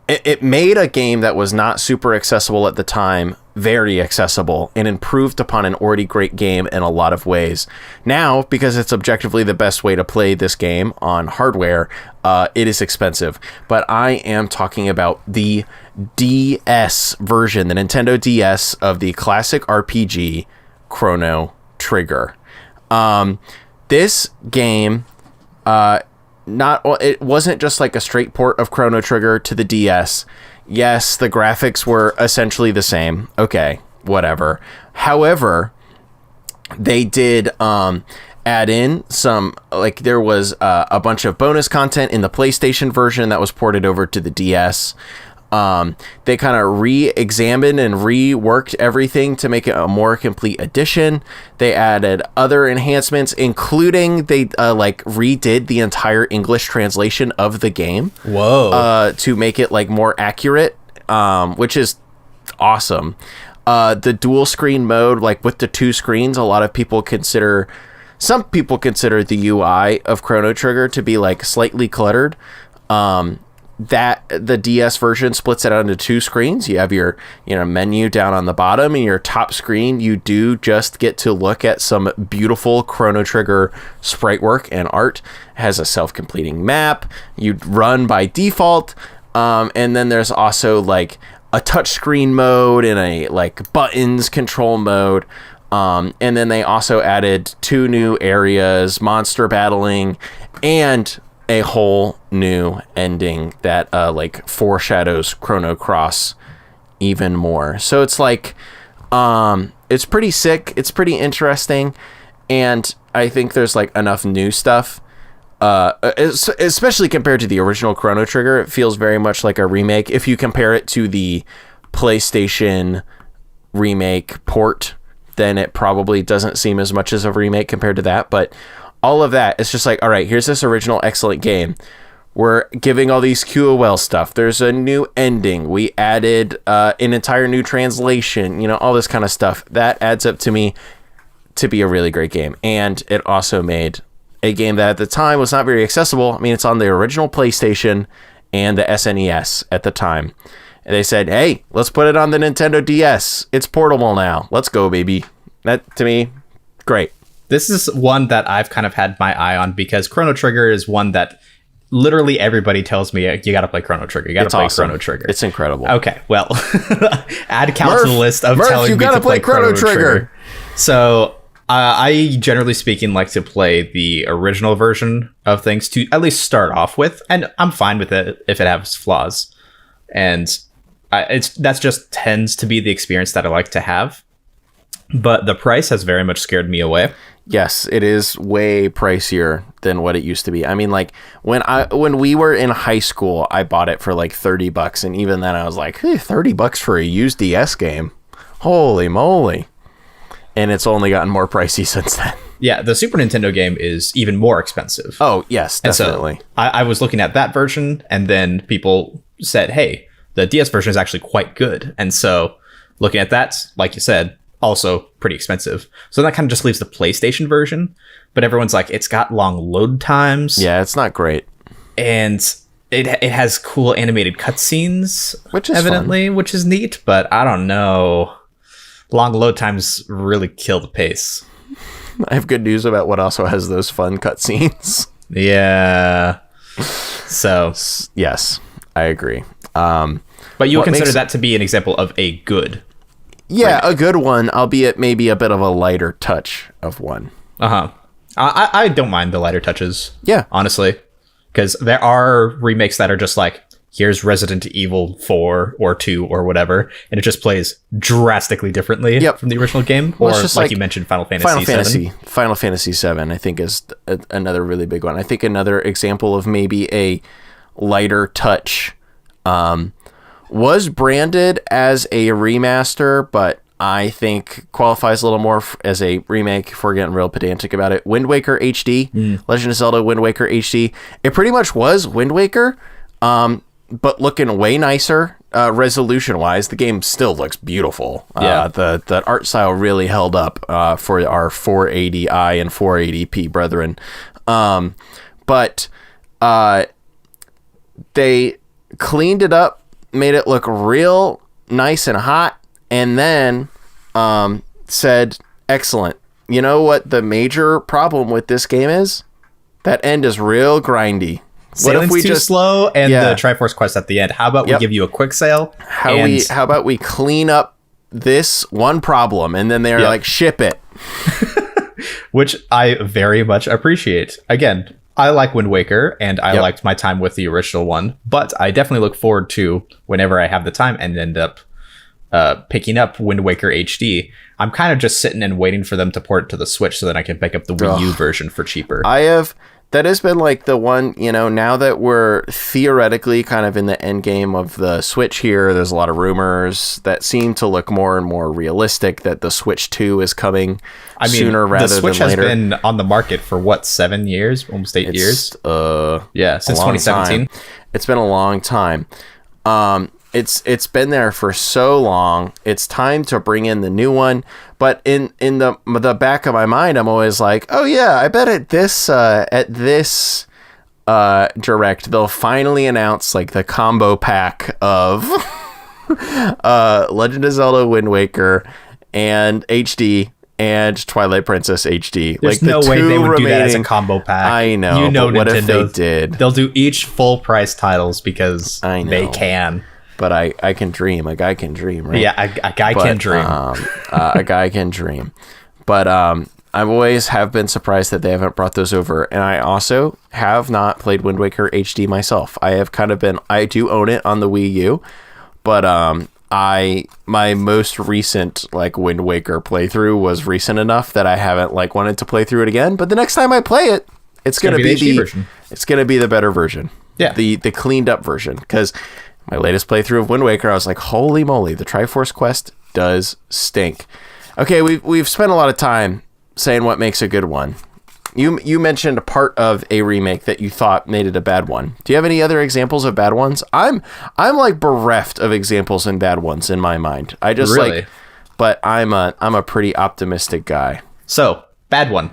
it made a game that was not super accessible at the time very accessible and improved upon an already great game in a lot of ways. Now, because it's objectively the best way to play this game on hardware, it is expensive. But I am talking about the DS version, the Nintendo DS of the classic RPG Chrono Trigger. This game, it wasn't just like a straight port of Chrono Trigger to the DS. Yes, the graphics were essentially the same. Okay, whatever. However, they did add in some, like there was a bunch of bonus content in the PlayStation version that was ported over to the DS. They kind of re-examined and reworked everything to make it a more complete edition. They added other enhancements, including they redid the entire English translation of the game. Whoa! To make it like more accurate, which is awesome. The dual screen mode, like with the two screens, some people consider the UI of Chrono Trigger to be like slightly cluttered. that the DS version splits it out into two screens. You have your menu down on the bottom, and your top screen you do just get to look at some beautiful Chrono Trigger sprite work and art. It has a self-completing map. You run by default, and then there's also like a touchscreen mode and a like buttons control mode. And then they also added 2 new areas, monster battling, and a whole new ending that like foreshadows Chrono Cross even more. So it's like it's pretty sick, it's pretty interesting, and I think there's like enough new stuff, especially compared to the original Chrono Trigger. It feels very much like a remake if you compare it to the PlayStation remake port. Then it probably doesn't seem as much as a remake compared to that, but all of that, it's just like, all right, here's this original excellent game. We're giving all these QOL stuff. There's a new ending. We added an entire new translation, all this kind of stuff. That adds up to me to be a really great game. And it also made a game that at the time was not very accessible. I mean, it's on the original PlayStation and the SNES at the time. And they said, hey, let's put it on the Nintendo DS. It's portable now. Let's go, baby. That, to me, great. This is one that I've kind of had my eye on because Chrono Trigger is one that literally everybody tells me you got to play Chrono Trigger. You got to play awesome. Chrono Trigger. It's incredible. Okay, well, add count to the list of Murph, telling you me gotta to play Chrono Trigger. Trigger. So I generally speaking like to play the original version of things to at least start off with, and I'm fine with it if it has flaws. And that's just tends to be the experience that I like to have. But the price has very much scared me away. Yes, it is way pricier than what it used to be. I mean, like when we were in high school, I bought it for like $30, and even then I was like, hey, $30 for a used DS game. Holy moly. And it's only gotten more pricey since then. Yeah, the Super Nintendo game is even more expensive. Oh, yes, definitely. So I was looking at that version, and then people said, hey, the DS version is actually quite good. And so looking at that, like you said, also pretty expensive. So that kind of just leaves the PlayStation version. But everyone's like, it's got long load times. Yeah, it's not great. And it has cool animated cutscenes, which is evidently, fun. Which is neat. But I don't know. Long load times really kill the pace. I have good news about what also has those fun cutscenes. Yeah. So yes, I agree. But you would consider that to be an example of a good. Yeah, remake. A good one, albeit maybe a bit of a lighter touch of one. Uh-huh. I don't mind the lighter touches. Yeah. Honestly. Because there are remakes that are just like, here's Resident Evil 4 or 2 or whatever, and it just plays drastically differently from the original game. Well, or like you mentioned, Final Fantasy VII, I think, is another really big one. I think another example of maybe a lighter touch was branded as a remaster, but I think qualifies a little more as a remake if we're getting real pedantic about it. Wind Waker HD, Legend of Zelda Wind Waker HD. It pretty much was Wind Waker, but looking way nicer resolution-wise. The game still looks beautiful. The art style really held up for our 480i and 480p brethren. But they cleaned it up, made it look real nice and hot, and then said, excellent. You know what the major problem with this game is? That end is real grindy. Sailing's too slow, and the Triforce quest at the end. How about we give you a quick sail? How about we clean up this one problem, and then they're like, ship it. Which I very much appreciate. Again, I like Wind Waker, and I liked my time with the original one, but I definitely look forward to whenever I have the time and end up picking up Wind Waker HD. I'm kind of just sitting and waiting for them to port it to the Switch so that I can pick up the Wii U version for cheaper. That has been like the one, now that we're theoretically kind of in the end game of the Switch here, there's a lot of rumors that seem to look more and more realistic that the Switch 2 is coming sooner rather than later. The Switch has been on the market for 7 years? Almost 8 years? Since 2017. It's been a long time. It's been there for so long. It's time to bring in the new one. But in the back of my mind, I'm always like, oh yeah, I bet at this direct, they'll finally announce like the combo pack of Legend of Zelda Wind Waker and HD and Twilight Princess HD. There's like no the way they would do that as a remaining- combo pack. I know, but what if they did? They'll do each full price titles because I know. they can. But I can dream. A guy can dream, right? Yeah, a guy can dream. A guy can dream. But I've always have been surprised that they haven't brought those over. And I also have not played Wind Waker HD myself. I have kind of been, I do own it on the Wii U, but my most recent like Wind Waker playthrough was recent enough that I haven't like wanted to play through it again. But the next time I play it, it's gonna be the HD version. It's gonna be the better version. Yeah. The cleaned up version. Because my latest playthrough of Wind Waker, I was like, holy moly, the Triforce Quest does stink. Okay, we've spent a lot of time saying what makes a good one. You mentioned a part of a remake that you thought made it a bad one. Do you have any other examples of bad ones? I'm like bereft of examples and bad ones in my mind. I just Really? but I'm a pretty optimistic guy. So, bad one.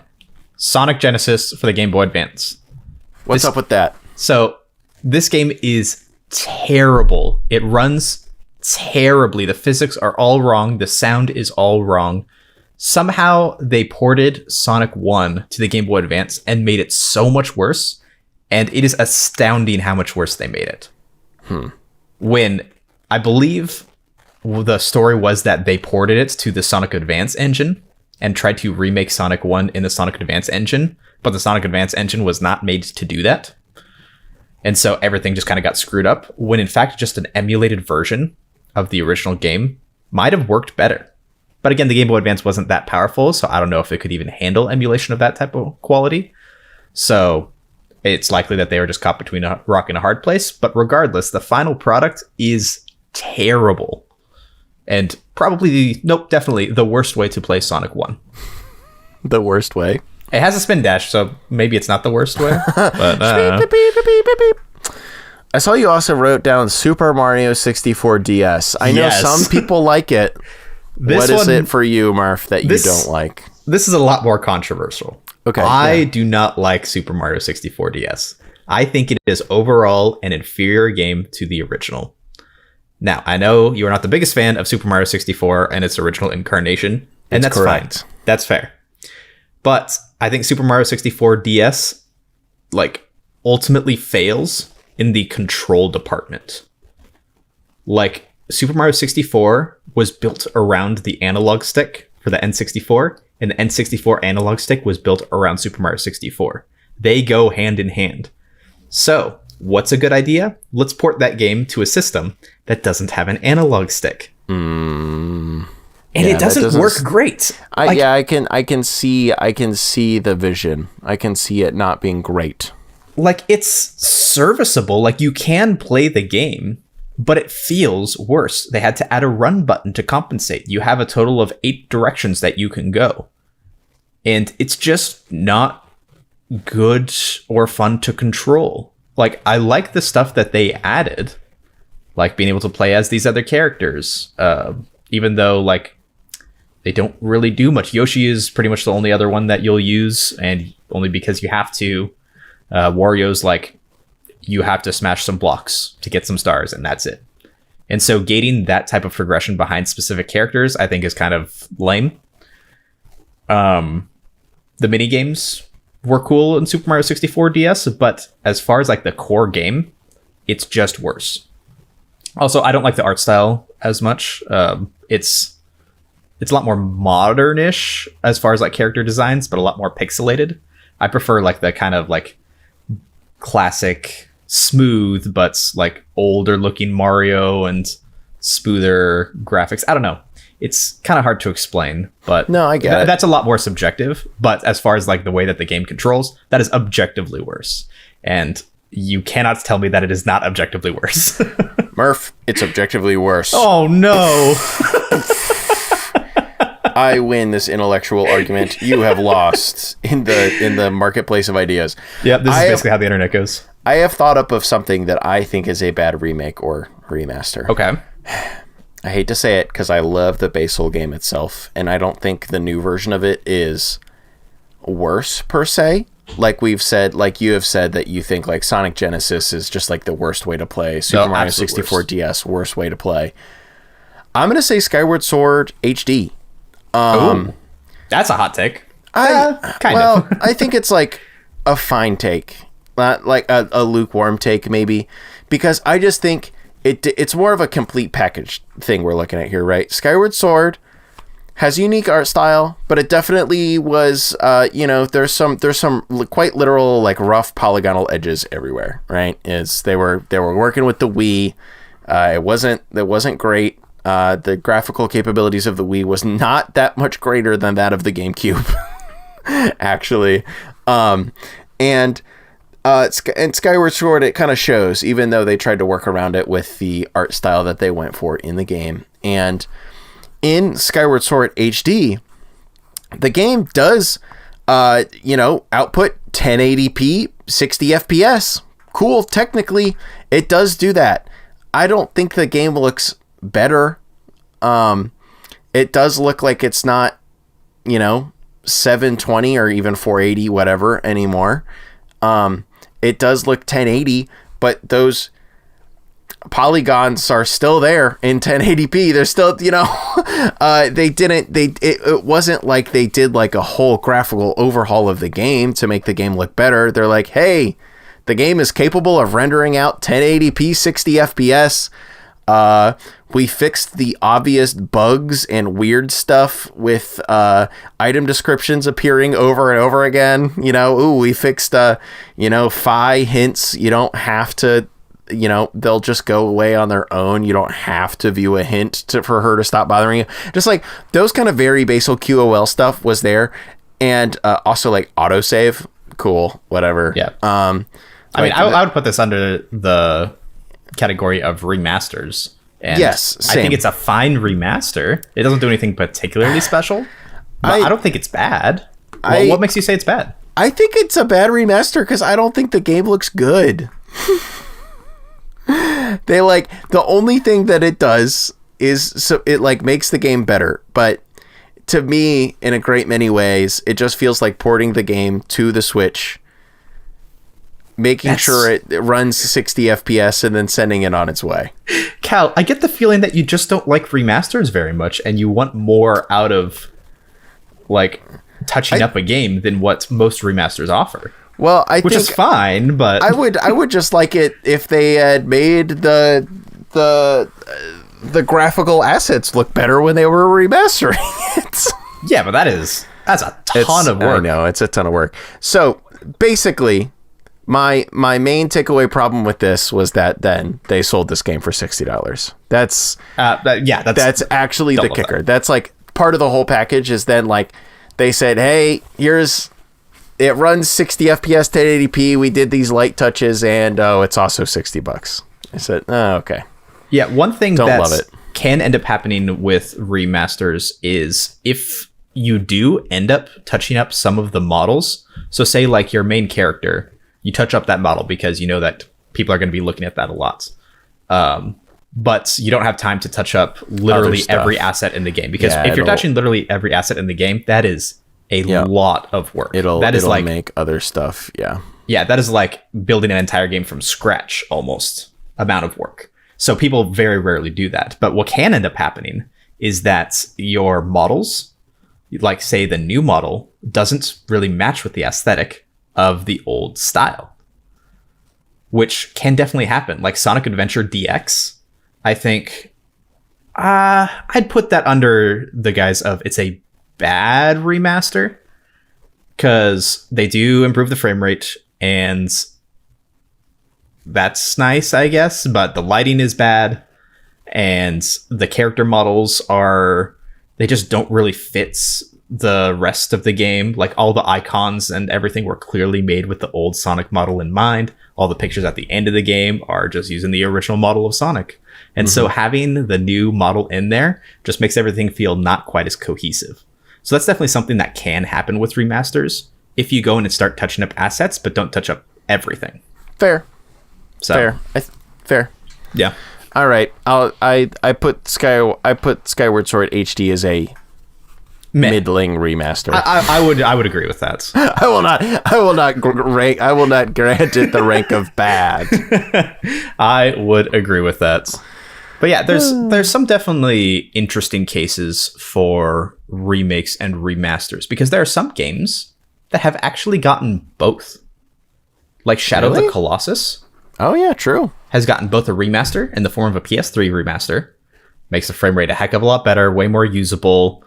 Sonic Genesis for the Game Boy Advance. What's up with that? So, this game is terrible. It runs terribly. The physics are all wrong. The sound is all wrong. Somehow they ported Sonic 1 to the Game Boy Advance and made it so much worse. And it is astounding how much worse they made it. When I believe the story was that they ported it to the Sonic Advance engine and tried to remake Sonic 1 in the Sonic Advance engine, but the Sonic Advance engine was not made to do that. And so everything just kind of got screwed up, when in fact just an emulated version of the original game might have worked better. But again, the Game Boy Advance wasn't that powerful, so I don't know if it could even handle emulation of that type of quality. So it's likely that they were just caught between a rock and a hard place. But regardless, the final product is terrible. And definitely the worst way to play Sonic 1. The worst way. It has a spin dash, so maybe it's not the worst way. But I saw you also wrote down Super Mario 64 DS. I know Yes. some people like it. What is it for you, Murph, that you don't like? This is a lot more controversial. Okay, I do not like Super Mario 64 DS. I think it is overall an inferior game to the original. Now, I know you are not the biggest fan of Super Mario 64 and its original incarnation, and that's correct. fine. That's fair. But I think Super Mario 64 DS ultimately fails in the control department. Like, Super Mario 64 was built around the analog stick for the N64, and the N64 analog stick was built around Super Mario 64. They go hand in hand. So, what's a good idea? Let's port that game to a system that doesn't have an analog stick. And it doesn't work great. I can see the vision. I can see it not being great. Like, it's serviceable. Like, you can play the game, but it feels worse. They had to add a run button to compensate. You have a total of 8 directions that you can go. And it's just not good or fun to control. Like, I like the stuff that they added, like being able to play as these other characters, even though, like, they don't really do much. Yoshi is pretty much the only other one that you'll use, and only because you have to. Wario's like, you have to smash some blocks to get some stars, and that's it. And so gating that type of progression behind specific characters, I think, is kind of lame. The mini games were cool in Super Mario 64 DS, but as far as like the core game, it's just worse. Also, I don't like the art style as much. It's a lot more modernish as far as like character designs, but a lot more pixelated. I prefer like the kind of like classic, smooth, but like older looking Mario and smoother graphics. I don't know. It's kind of hard to explain, but No, I get it. That's a lot more subjective. But as far as like the way that the game controls, that is objectively worse. And you cannot tell me that it is not objectively worse. Murph, it's objectively worse. Oh no. I win this intellectual argument. You have lost in the marketplace of ideas. Yep, this is basically how the internet goes. I have thought up of something that I think is a bad remake or remaster. Okay. I hate to say it because I love the Basel game itself, and I don't think the new version of it is worse per se. like we've said, like you have said, that you think like Sonic Genesis is just like the worst way to play. Super Mario 64 DS, worst way to play. I'm gonna say Skyward Sword HD. Ooh, that's a hot take. Kind of. I think it's like a fine take, not like a lukewarm take maybe, because I just think it's more of a complete package thing we're looking at here, right? Skyward Sword has unique art style, but it definitely was, there's some quite literal, like rough polygonal edges everywhere, right? They were working with the Wii. It wasn't great. The graphical capabilities of the Wii was not that much greater than that of the GameCube, actually. And Skyward Sword, it kind of shows, even though they tried to work around it with the art style that they went for in the game. And in Skyward Sword HD, the game does, output 1080p, 60 FPS. Cool. Technically, it does do that. I don't think the game looks better. It does look like it's not, 720 or even 480, whatever anymore. It does look 1080, but those polygons are still there in 1080p. They're still, it wasn't like they did like a whole graphical overhaul of the game to make the game look better. They're like, hey, the game is capable of rendering out 1080p 60 FPS. We fixed the obvious bugs and weird stuff with item descriptions appearing over and over again. We fixed Phi hints. You don't have to, they'll just go away on their own. You don't have to view a hint for her to stop bothering you. Just like those kind of very basic QOL stuff was there. And also like autosave. Cool. Whatever. Yeah. I would put this under the category of remasters. And yes, same. I think it's a fine remaster. It doesn't do anything particularly special. But I don't think it's bad. What makes you say it's bad? I think it's a bad remaster because I don't think the game looks good. The only thing that it does is so it like makes the game better, but to me, in a great many ways, it just feels like porting the game to the Switch, making sure it runs 60 FPS and then sending it on its way. Cal, I get the feeling that you just don't like remasters very much and you want more out of like touching up a game than what most remasters offer. Well, which is fine, but I would just like it if they had made the graphical assets look better when they were remastering it. Yeah, but that's a ton of work. I know, it's a ton of work. So basically, my main takeaway problem with this was that then they sold this game for $60. That's actually the kicker. That's like part of the whole package is then like they said, hey, it runs 60 FPS 1080p. We did these light touches and it's also $60. I said, oh, okay. Yeah, one thing that can end up happening with remasters is if you do end up touching up some of the models. So say like your main character, you touch up that model because you know that people are going to be looking at that a lot. But you don't have time to touch up literally every asset in the game. Because if you're touching literally every asset in the game, that is a lot of work. It'll make other stuff. Yeah. Yeah, that is like building an entire game from scratch almost amount of work. So people very rarely do that. But what can end up happening is that your models, like say the new model, doesn't really match with the aesthetic of the old style, which can definitely happen. Like Sonic Adventure DX, I think I'd put that under the guise of it's a bad remaster because they do improve the frame rate and that's nice, I guess, but the lighting is bad and the character models they just don't really fit the rest of the game. Like all the icons and everything were clearly made with the old Sonic model in mind. All the pictures at the end of the game are just using the original model of Sonic. And so having the new model in there just makes everything feel not quite as cohesive. So that's definitely something that can happen with remasters if you go in and start touching up assets, but don't touch up everything. Fair. So, Fair. Yeah. All right. I put Skyward Sword HD as a middling remaster. I would agree with that. I will not grant it the rank of bad. I would agree with that. But yeah, there's some definitely interesting cases for remakes and remasters, because there are some games that have actually gotten both. Like Shadow of the Colossus. Oh yeah, true. Has gotten both a remaster in the form of a PS3 remaster. Makes the frame rate a heck of a lot better, way more usable.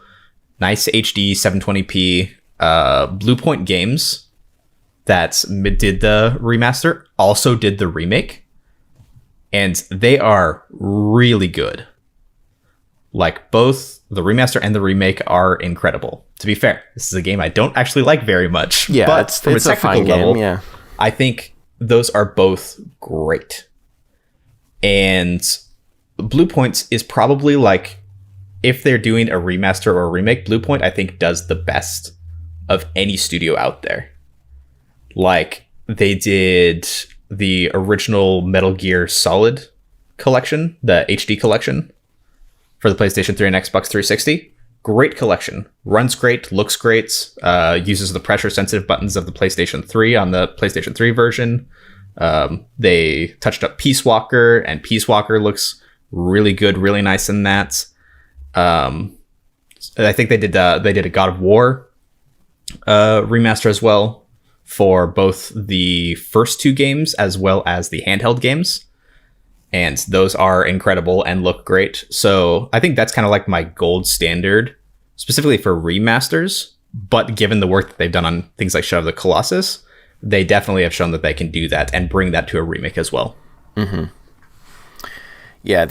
Nice HD 720p. Bluepoint Games that did the remaster also did the remake. And they are really good. Like, both the remaster and the remake are incredible. To be fair, this is a game I don't actually like very much. Yeah, but from it's a a fine level, game, yeah. I think those are both great. And Bluepoint is probably like, if they're doing a remaster or a remake, Bluepoint, I think, does the best of any studio out there. Like, they did the original Metal Gear Solid collection, the HD collection for the PlayStation 3 and Xbox 360. Great collection. Runs great, looks great, uses the pressure-sensitive buttons of the PlayStation 3 on the PlayStation 3 version. They touched up Peace Walker, and Peace Walker looks really good, really nice in that. I think they did a God of War remaster as well for both the first two games as well as the handheld games. And those are incredible and look great. So I think that's kind of like my gold standard, specifically for remasters. But given the work that they've done on things like Shadow of the Colossus, they definitely have shown that they can do that and bring that to a remake as well. Mm-hmm. Yeah,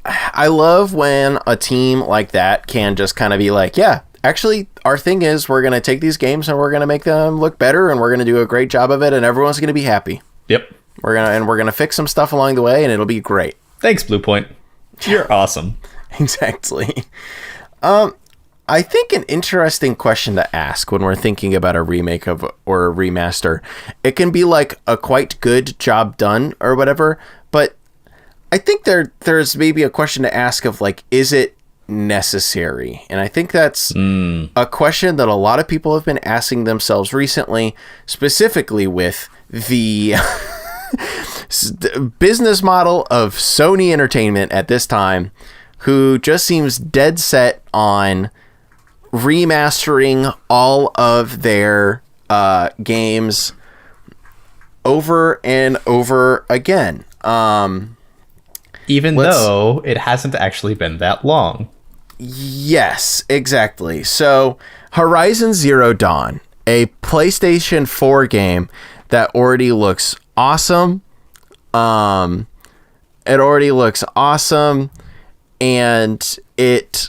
I love when a team like that can just kind of be like, yeah, actually, our thing is we're going to take these games and we're going to make them look better and we're going to do a great job of it and everyone's going to be happy. Yep. We're going to fix some stuff along the way and it'll be great. Thanks, Bluepoint. You're awesome. Exactly. I think an interesting question to ask when we're thinking about a remake or a remaster, it can be like a quite good job done or whatever, but I think there's maybe a question to ask of like, is it necessary? And I think that's a question that a lot of people have been asking themselves recently, specifically with the business model of Sony Entertainment at this time, who just seems dead set on remastering all of their games over and over again. Even though it hasn't actually been that long. Yes, exactly. So Horizon Zero Dawn, a PlayStation 4 game that already looks awesome. It already looks awesome, and it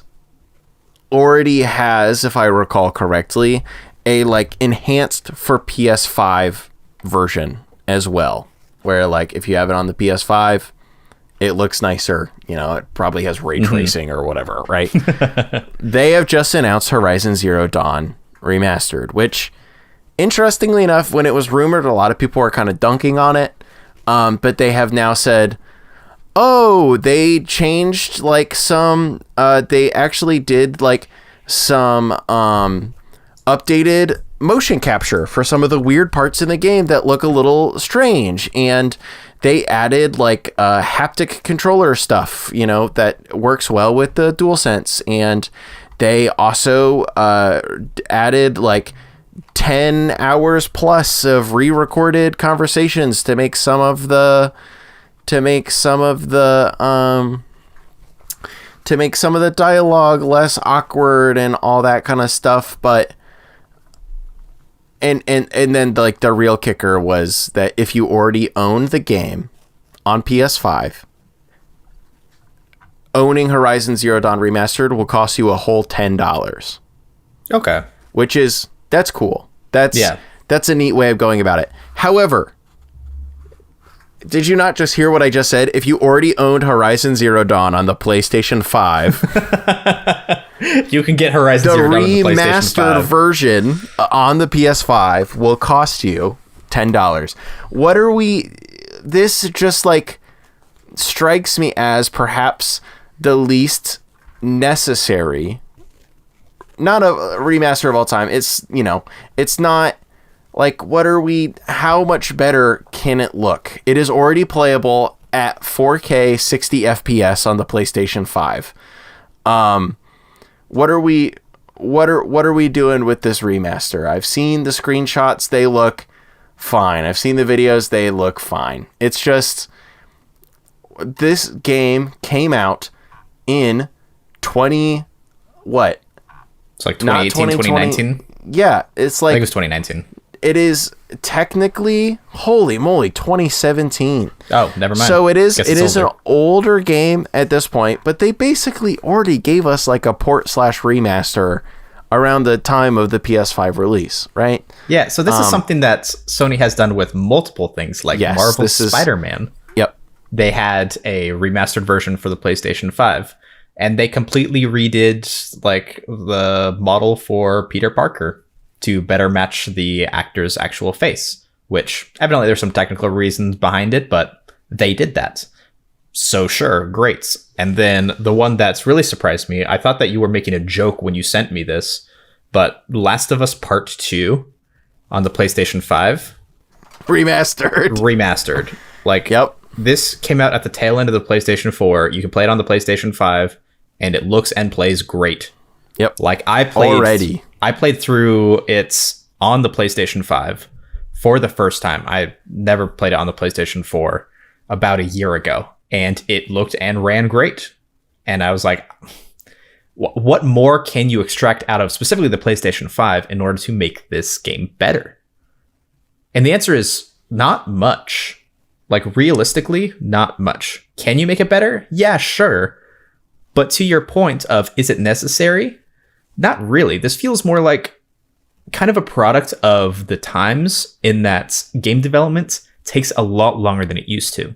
already has, if I recall correctly, a like enhanced for PS5 version as well, where like if you have it on the PS5, it looks nicer. You know, it probably has ray tracing or whatever, right? They have just announced Horizon Zero Dawn Remastered, which, interestingly enough, when it was rumored, a lot of people were kind of dunking on it. But they have now said, oh, they changed like some, they actually did like some updated motion capture for some of the weird parts in the game that look a little strange. And they added like haptic controller stuff, you know, that works well with the DualSense. And they also added like 10 hours plus of re-recorded conversations to make some of the dialogue less awkward and all that kind of stuff. But and then like the real kicker was that if you already owned the game on PS5, owning Horizon Zero Dawn Remastered will cost you a whole $10. Okay. That's cool. That's a neat way of going about it. However, did you not just hear what I just said? If you already owned Horizon Zero Dawn on the PlayStation 5, you can get Horizon Zero Dawn on the PlayStation 5. The remastered version on the PS5 will cost you $10. This just like strikes me as perhaps the least necessary not a remaster of all time. It's, you know, it's not like, how much better can it look? It is already playable at 4K 60 FPS on the PlayStation 5. What are we doing with this remaster? I've seen the screenshots, they look fine. I've seen the videos, they look fine. It's just, this game came out in what? It's like 2018, 2019. Yeah, it's like, I think it was 2019. It is technically, holy moly, 2017. Oh, never mind. So it is an older game at this point, but they basically already gave us like a port/remaster around the time of the PS5 release, right? Yeah, so this is something that Sony has done with multiple things, like Marvel's Spider-Man. Yep. They had a remastered version for the PlayStation 5, and they completely redid like the model for Peter Parker to better match the actor's actual face, which evidently there's some technical reasons behind it, but they did that. So sure, great. And then the one that's really surprised me, I thought that you were making a joke when you sent me this, but Last of Us Part 2 on the PlayStation 5. Remastered. Like, yep. This came out at the tail end of the PlayStation 4. You can play it on the PlayStation 5, and it looks and plays great. Yep. Like, I played through it on the PlayStation 5 for the first time. I never played it on the PlayStation 4 about a year ago, and it looked and ran great. And I was like, what more can you extract out of specifically the PlayStation 5 in order to make this game better? And the answer is not much. Like, realistically, not much. Can you make it better? Yeah, sure. But to your point of, is it necessary? Not really. This feels more like kind of a product of the times, in that game development takes a lot longer than it used to.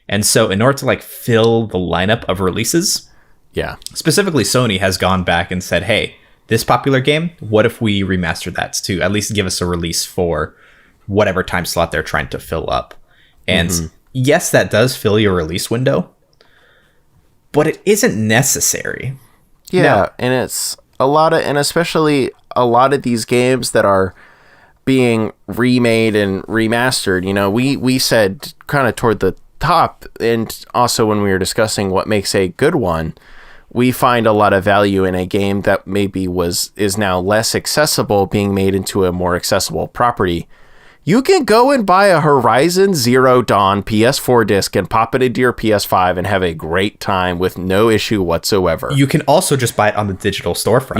And so in order to like fill the lineup of releases, specifically Sony has gone back and said, hey, this popular game, what if we remaster that to at least give us a release for whatever time slot they're trying to fill up. And yes, that does fill your release window, but it isn't necessary. Yeah, now, and it's especially a lot of these games that are being remade and remastered, you know, we said kind of toward the top, and also when we were discussing what makes a good one, we find a lot of value in a game that maybe is now less accessible being made into a more accessible property. You can go and buy a Horizon Zero Dawn PS4 disc and pop it into your PS5 and have a great time with no issue whatsoever. You can also just buy it on the digital storefront.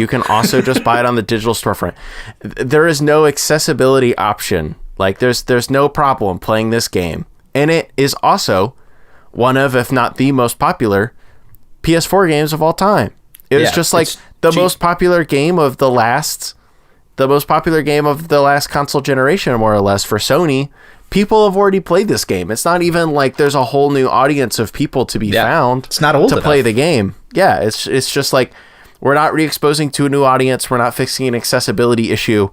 There is no accessibility option. Like, there's no problem playing this game. And it is also one of, if not the most popular PS4 games of all time. It was just like the most popular game of the last console generation, more or less, for Sony. People have already played this game. It's not even like there's a whole new audience of people to be found. It's not old to enough. Play the game. Yeah, it's just like, we're not re-exposing to a new audience. We're not fixing an accessibility issue.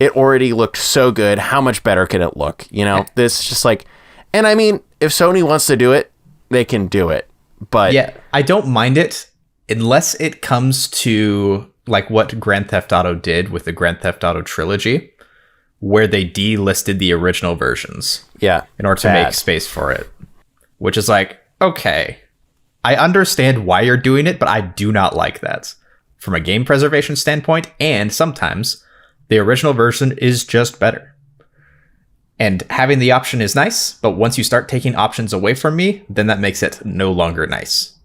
It already looked so good. How much better can it look? You know, this just like, and I mean, if Sony wants to do it, they can do it. But yeah, I don't mind it unless it comes to like what Grand Theft Auto did with the Grand Theft Auto trilogy, where they delisted the original versions. Yeah. In order to make space for it. Which is like, okay, I understand why you're doing it, but I do not like that from a game preservation standpoint. And sometimes the original version is just better. And having the option is nice, but once you start taking options away from me, then that makes it no longer nice.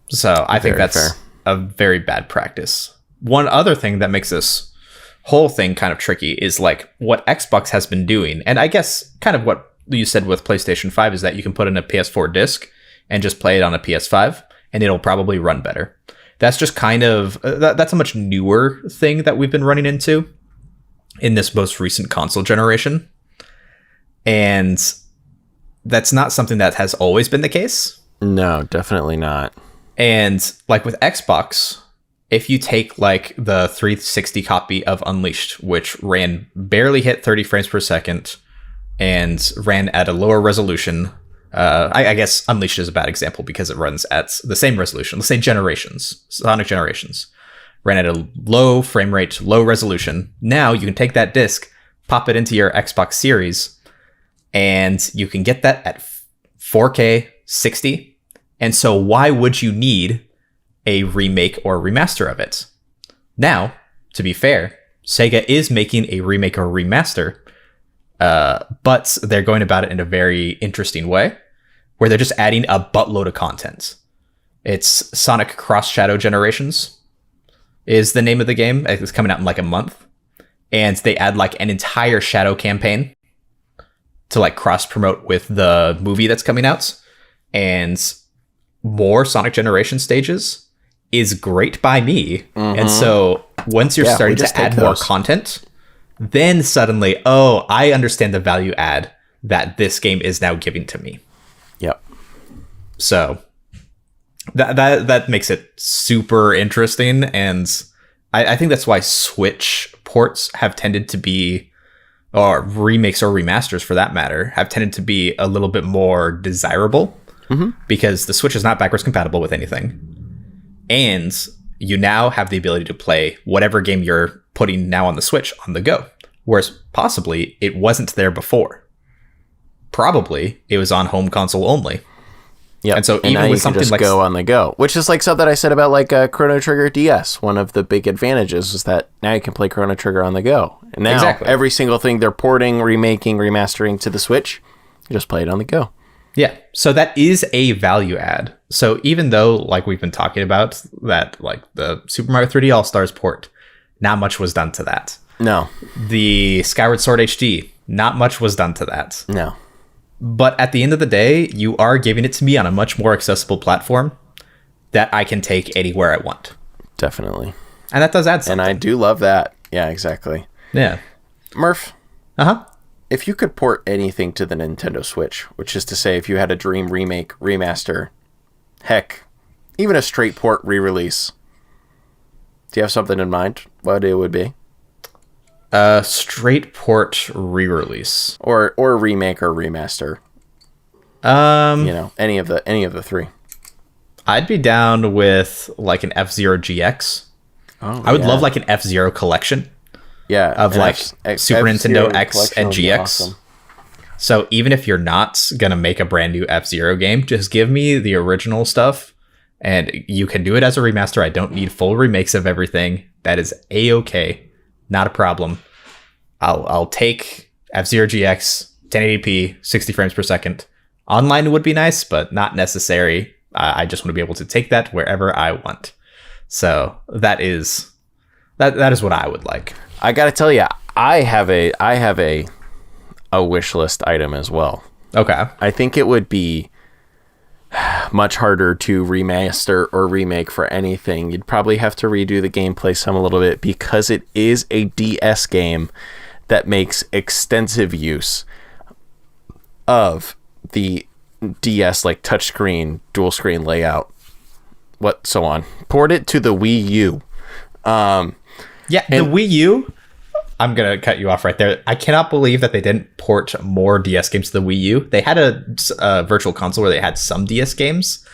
So I think that's a very bad practice. One other thing that makes this whole thing kind of tricky is like what Xbox has been doing. And I guess kind of what you said with PlayStation 5 is that you can put in a PS4 disc and just play it on a PS5 and it'll probably run better. That's just kind of, that's a much newer thing that we've been running into in this most recent console generation. And that's not something that has always been the case. No, definitely not. And like with Xbox, if you take like the 360 copy of Unleashed, which barely hit 30 frames per second and ran at a lower resolution, I guess Unleashed is a bad example because it runs at the same resolution, let's say Sonic Generations. ran at a low frame rate, low resolution. Now you can take that disc, pop it into your Xbox Series, and you can get that at 4K 60. And so why would you need a remake or remaster of it? Now, to be fair, Sega is making a remake or remaster, but they're going about it in a very interesting way, where they're just adding a buttload of content. It's Sonic Cross Shadow Generations is the name of the game. It's coming out in like a month. And they add like an entire Shadow campaign to like cross promote with the movie that's coming out. And more Sonic Generation stages is great by me. Mm-hmm. And so once you're starting to add more content, then suddenly, oh, I understand the value add that this game is now giving to me. Yep. So that makes it super interesting, and I think that's why Switch ports have tended to be, or remakes or remasters for that matter, have tended to be a little bit more desirable, because the Switch is not backwards compatible with anything, and you now have the ability to play whatever game you're putting now on the Switch on the go, whereas possibly it wasn't there before. Probably it was on home console only. Yeah, and so even with you something can just like go on the go, which is like something I said about like Chrono Trigger DS. One of the big advantages is that now you can play Chrono Trigger on the go. And now every single thing they're porting, remaking, remastering to the Switch, you just play it on the go. Yeah, so that is a value add. So even though, like we've been talking about, that like the Super Mario 3D All-Stars port, not much was done to that. No. The Skyward Sword HD, not much was done to that. No. But at the end of the day, you are giving it to me on a much more accessible platform that I can take anywhere I want. Definitely. And that does add something. And I do love that. Yeah, exactly. Yeah. Murph. Uh-huh. If you could port anything to the Nintendo Switch, which is to say if you had a dream remake, remaster, heck, even a straight port re-release, do you have something in mind what it would be? Straight port re-release. Or remake or remaster. You know, any of the three. I'd be down with like an F-Zero GX. Oh, I would love like an F-Zero collection. Yeah. Of like Super Nintendo X and GX. Awesome. So even if you're not gonna make a brand new F-Zero game, just give me the original stuff, and you can do it as a remaster. I don't need full remakes of everything. That is A-okay. Not a problem. I'll take F-Zero GX, 1080p, 60 frames per second. Online would be nice, but not necessary. I just want to be able to take that wherever I want. So that is what I would like. I gotta tell you, I have a wish list item as well. Okay. I think it would be much harder to remaster or remake for anything. You'd probably have to redo the gameplay some a little bit because it is a DS game that makes extensive use of the DS like touchscreen, dual screen layout, so on. Port it to the Wii U. The Wii U. I'm gonna cut you off right there. I cannot believe that they didn't port more DS games to the Wii U. They had a virtual console where they had some DS games,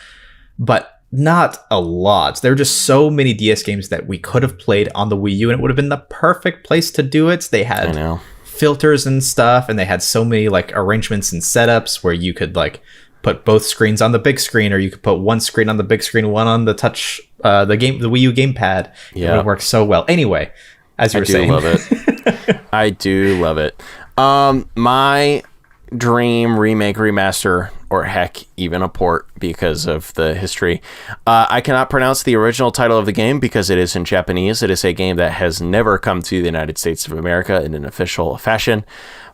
but not a lot. There were just so many DS games that we could have played on the Wii U, and it would have been the perfect place to do it. They had filters and stuff, and they had so many like arrangements and setups where you could like put both screens on the big screen, or you could put one screen on the big screen, one on the touch, the Wii U gamepad. Yeah, it would work so well. Anyway, as you were saying, I do love it. I do love it. My dream remake, remaster, or heck, even a port because of the history. I cannot pronounce the original title of the game because it is in Japanese. It is a game that has never come to the United States of America in an official fashion,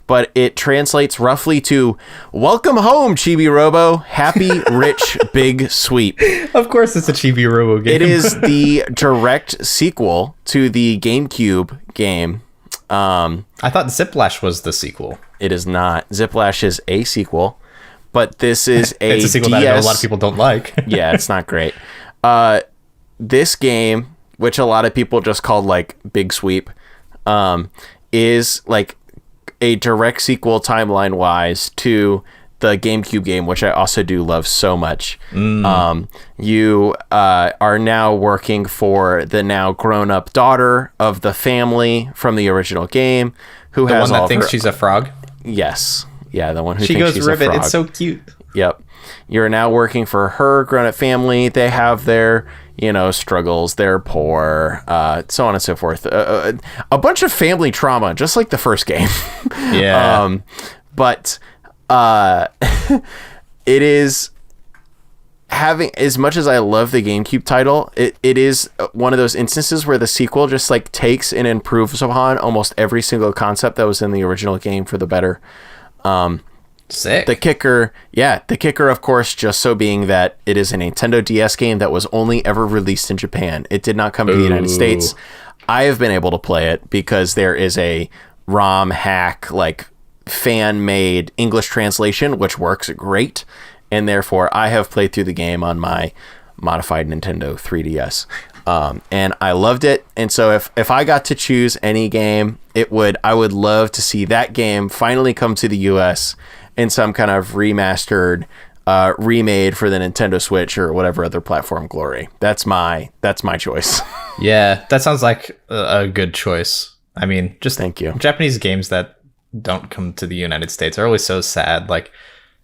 but it translates roughly to "Welcome home, Chibi Robo. Happy, rich, big sweep." Of course, it's a Chibi Robo game. It is the direct sequel to the GameCube game. I thought Ziplash was the sequel. It is not. Ziplash is a sequel, but this is it's a sequel that I know a lot of people don't like. Yeah, it's not great. This game, which a lot of people just called like Big Sweep, is like a direct sequel timeline wise to the GameCube game, which I also do love so much. You are now working for the now grown-up daughter of the family from the original game, who The has one all that thinks her, she's a frog. yes, yeah, the one who She thinks goes she's ribbit. a frog. It's so cute. Yep. You're now working for her grown-up family. They have their, struggles. They're poor, so on and so forth. A bunch of family trauma, just like the first game. Yeah. But it is having, as much as I love the GameCube title, it is one of those instances where the sequel just like takes and improves upon almost every single concept that was in the original game for the better. Sick. The kicker, of course, just so being that it is a Nintendo DS game that was only ever released in Japan. It did not come to the United States. I have been able to play it because there is a ROM hack, like fan-made English translation, which works great. And therefore, I have played through the game on my modified Nintendo 3DS. And I loved it. And so if I got to choose any game, I would love to see that game finally come to the US in some kind of remastered, remade for the Nintendo Switch or whatever other platform glory. That's my choice. Yeah, that sounds like a good choice. I mean, just Thank you. Japanese games that don't come to the United States are always so sad. Like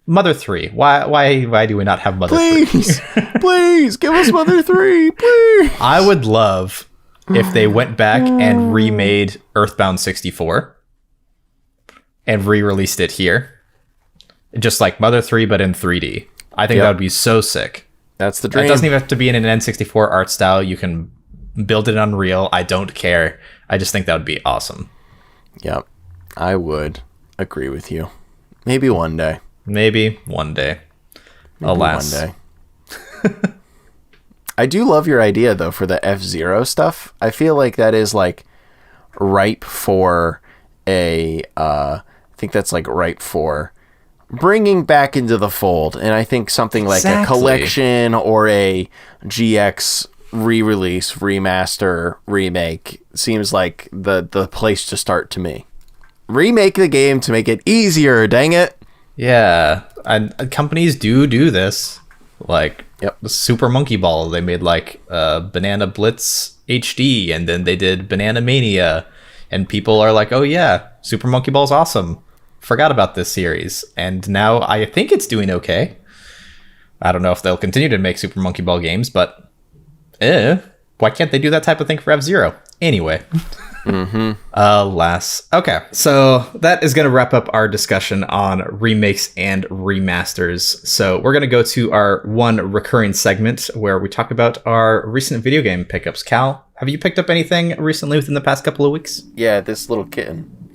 Mother 3. Why do we not have Mother 3? Please give us Mother 3, please. I would love if they went back and remade Earthbound 64 and re-released it here. Just like Mother 3, but in 3D. I think that would be so sick. That's the dream. It doesn't even have to be in an N64 art style. You can build it in Unreal. I don't care. I just think that would be awesome. Yep. I would agree with you. Maybe one day. Maybe one day. Maybe Alas. One day. I do love your idea, though, for the F-Zero stuff. I feel like that is, like, ripe for I think that's, like, ripe for bringing back into the fold. And I think something like a collection or a GX re-release, remaster, remake seems like the place to start to me. Remake the game to make it easier, dang it. Yeah, and companies do this. Like, Yep. the Super Monkey Ball, they made like Banana Blitz HD, and then they did Banana Mania, and people are like, "Oh yeah, Super Monkey Ball's awesome. Forgot about this series," and now I think it's doing okay. I don't know if they'll continue to make Super Monkey Ball games, but why can't they do that type of thing for F-Zero? Anyway. Alas. Okay, so that is going to wrap up our discussion on remakes and remasters. So we're going to go to our one recurring segment where we talk about our recent video game pickups. Cal, have you picked up anything recently within the past couple of weeks? Yeah, this little kitten.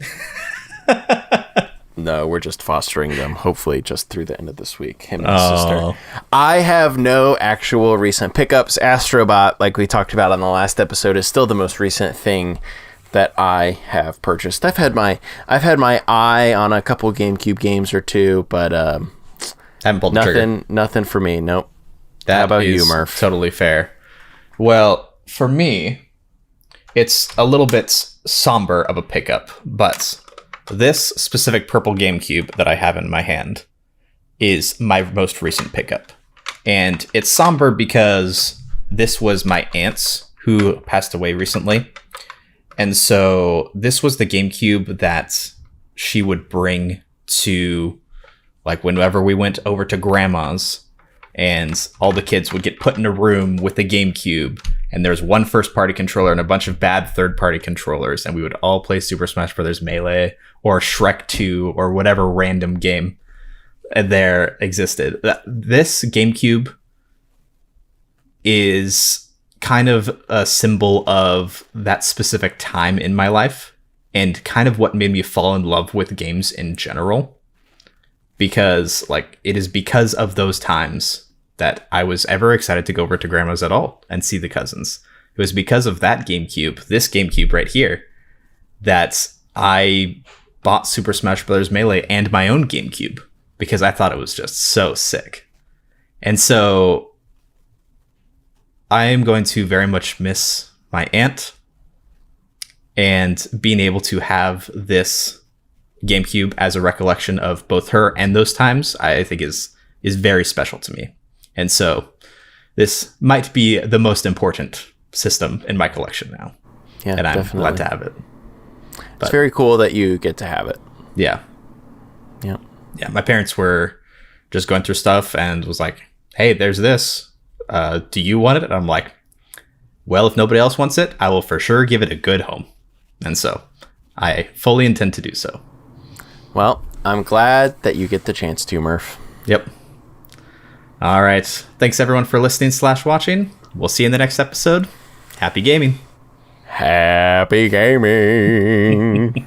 No, we're just fostering them, hopefully just through the end of this week, him and his sister. I have no actual recent pickups. Astrobot, like we talked about on the last episode, is still the most recent thing that I have purchased. I've had my eye on a couple GameCube games or two, but Haven't pulled the trigger. nothing for me. Nope. That How about is you, Murph? Totally fair. Well, for me, it's a little bit somber of a pickup, but this specific purple GameCube that I have in my hand is my most recent pickup. And it's somber because this was my aunt's, who passed away recently. And so this was the GameCube that she would bring to, like, whenever we went over to grandma's, and all the kids would get put in a room with the GameCube, and there's one first-party controller and a bunch of bad third-party controllers, and we would all play Super Smash Bros. Melee or Shrek 2 or whatever random game there existed. This GameCube is kind of a symbol of that specific time in my life and kind of what made me fall in love with games in general. Because, like, it is because of those times that I was ever excited to go over to grandma's at all and see the cousins. It was because of that GameCube, this GameCube right here, that I bought Super Smash Bros. Melee and my own GameCube because I thought it was just so sick. And so I am going to very much miss my aunt, and being able to have this GameCube as a recollection of both her and those times, I think is very special to me. And so this might be the most important system in my collection now. Yeah, and I'm definitely glad to have it. It's very cool that you get to have it. Yeah. Yeah. Yeah, my parents were just going through stuff and was like, hey, there's this. Do you want it? And I'm like, well, if nobody else wants it, I will for sure give it a good home. And so I fully intend to do so. Well, I'm glad that you get the chance to, Murph. Yep. All right. Thanks, everyone, for listening / watching. We'll see you in the next episode. Happy gaming. Happy gaming.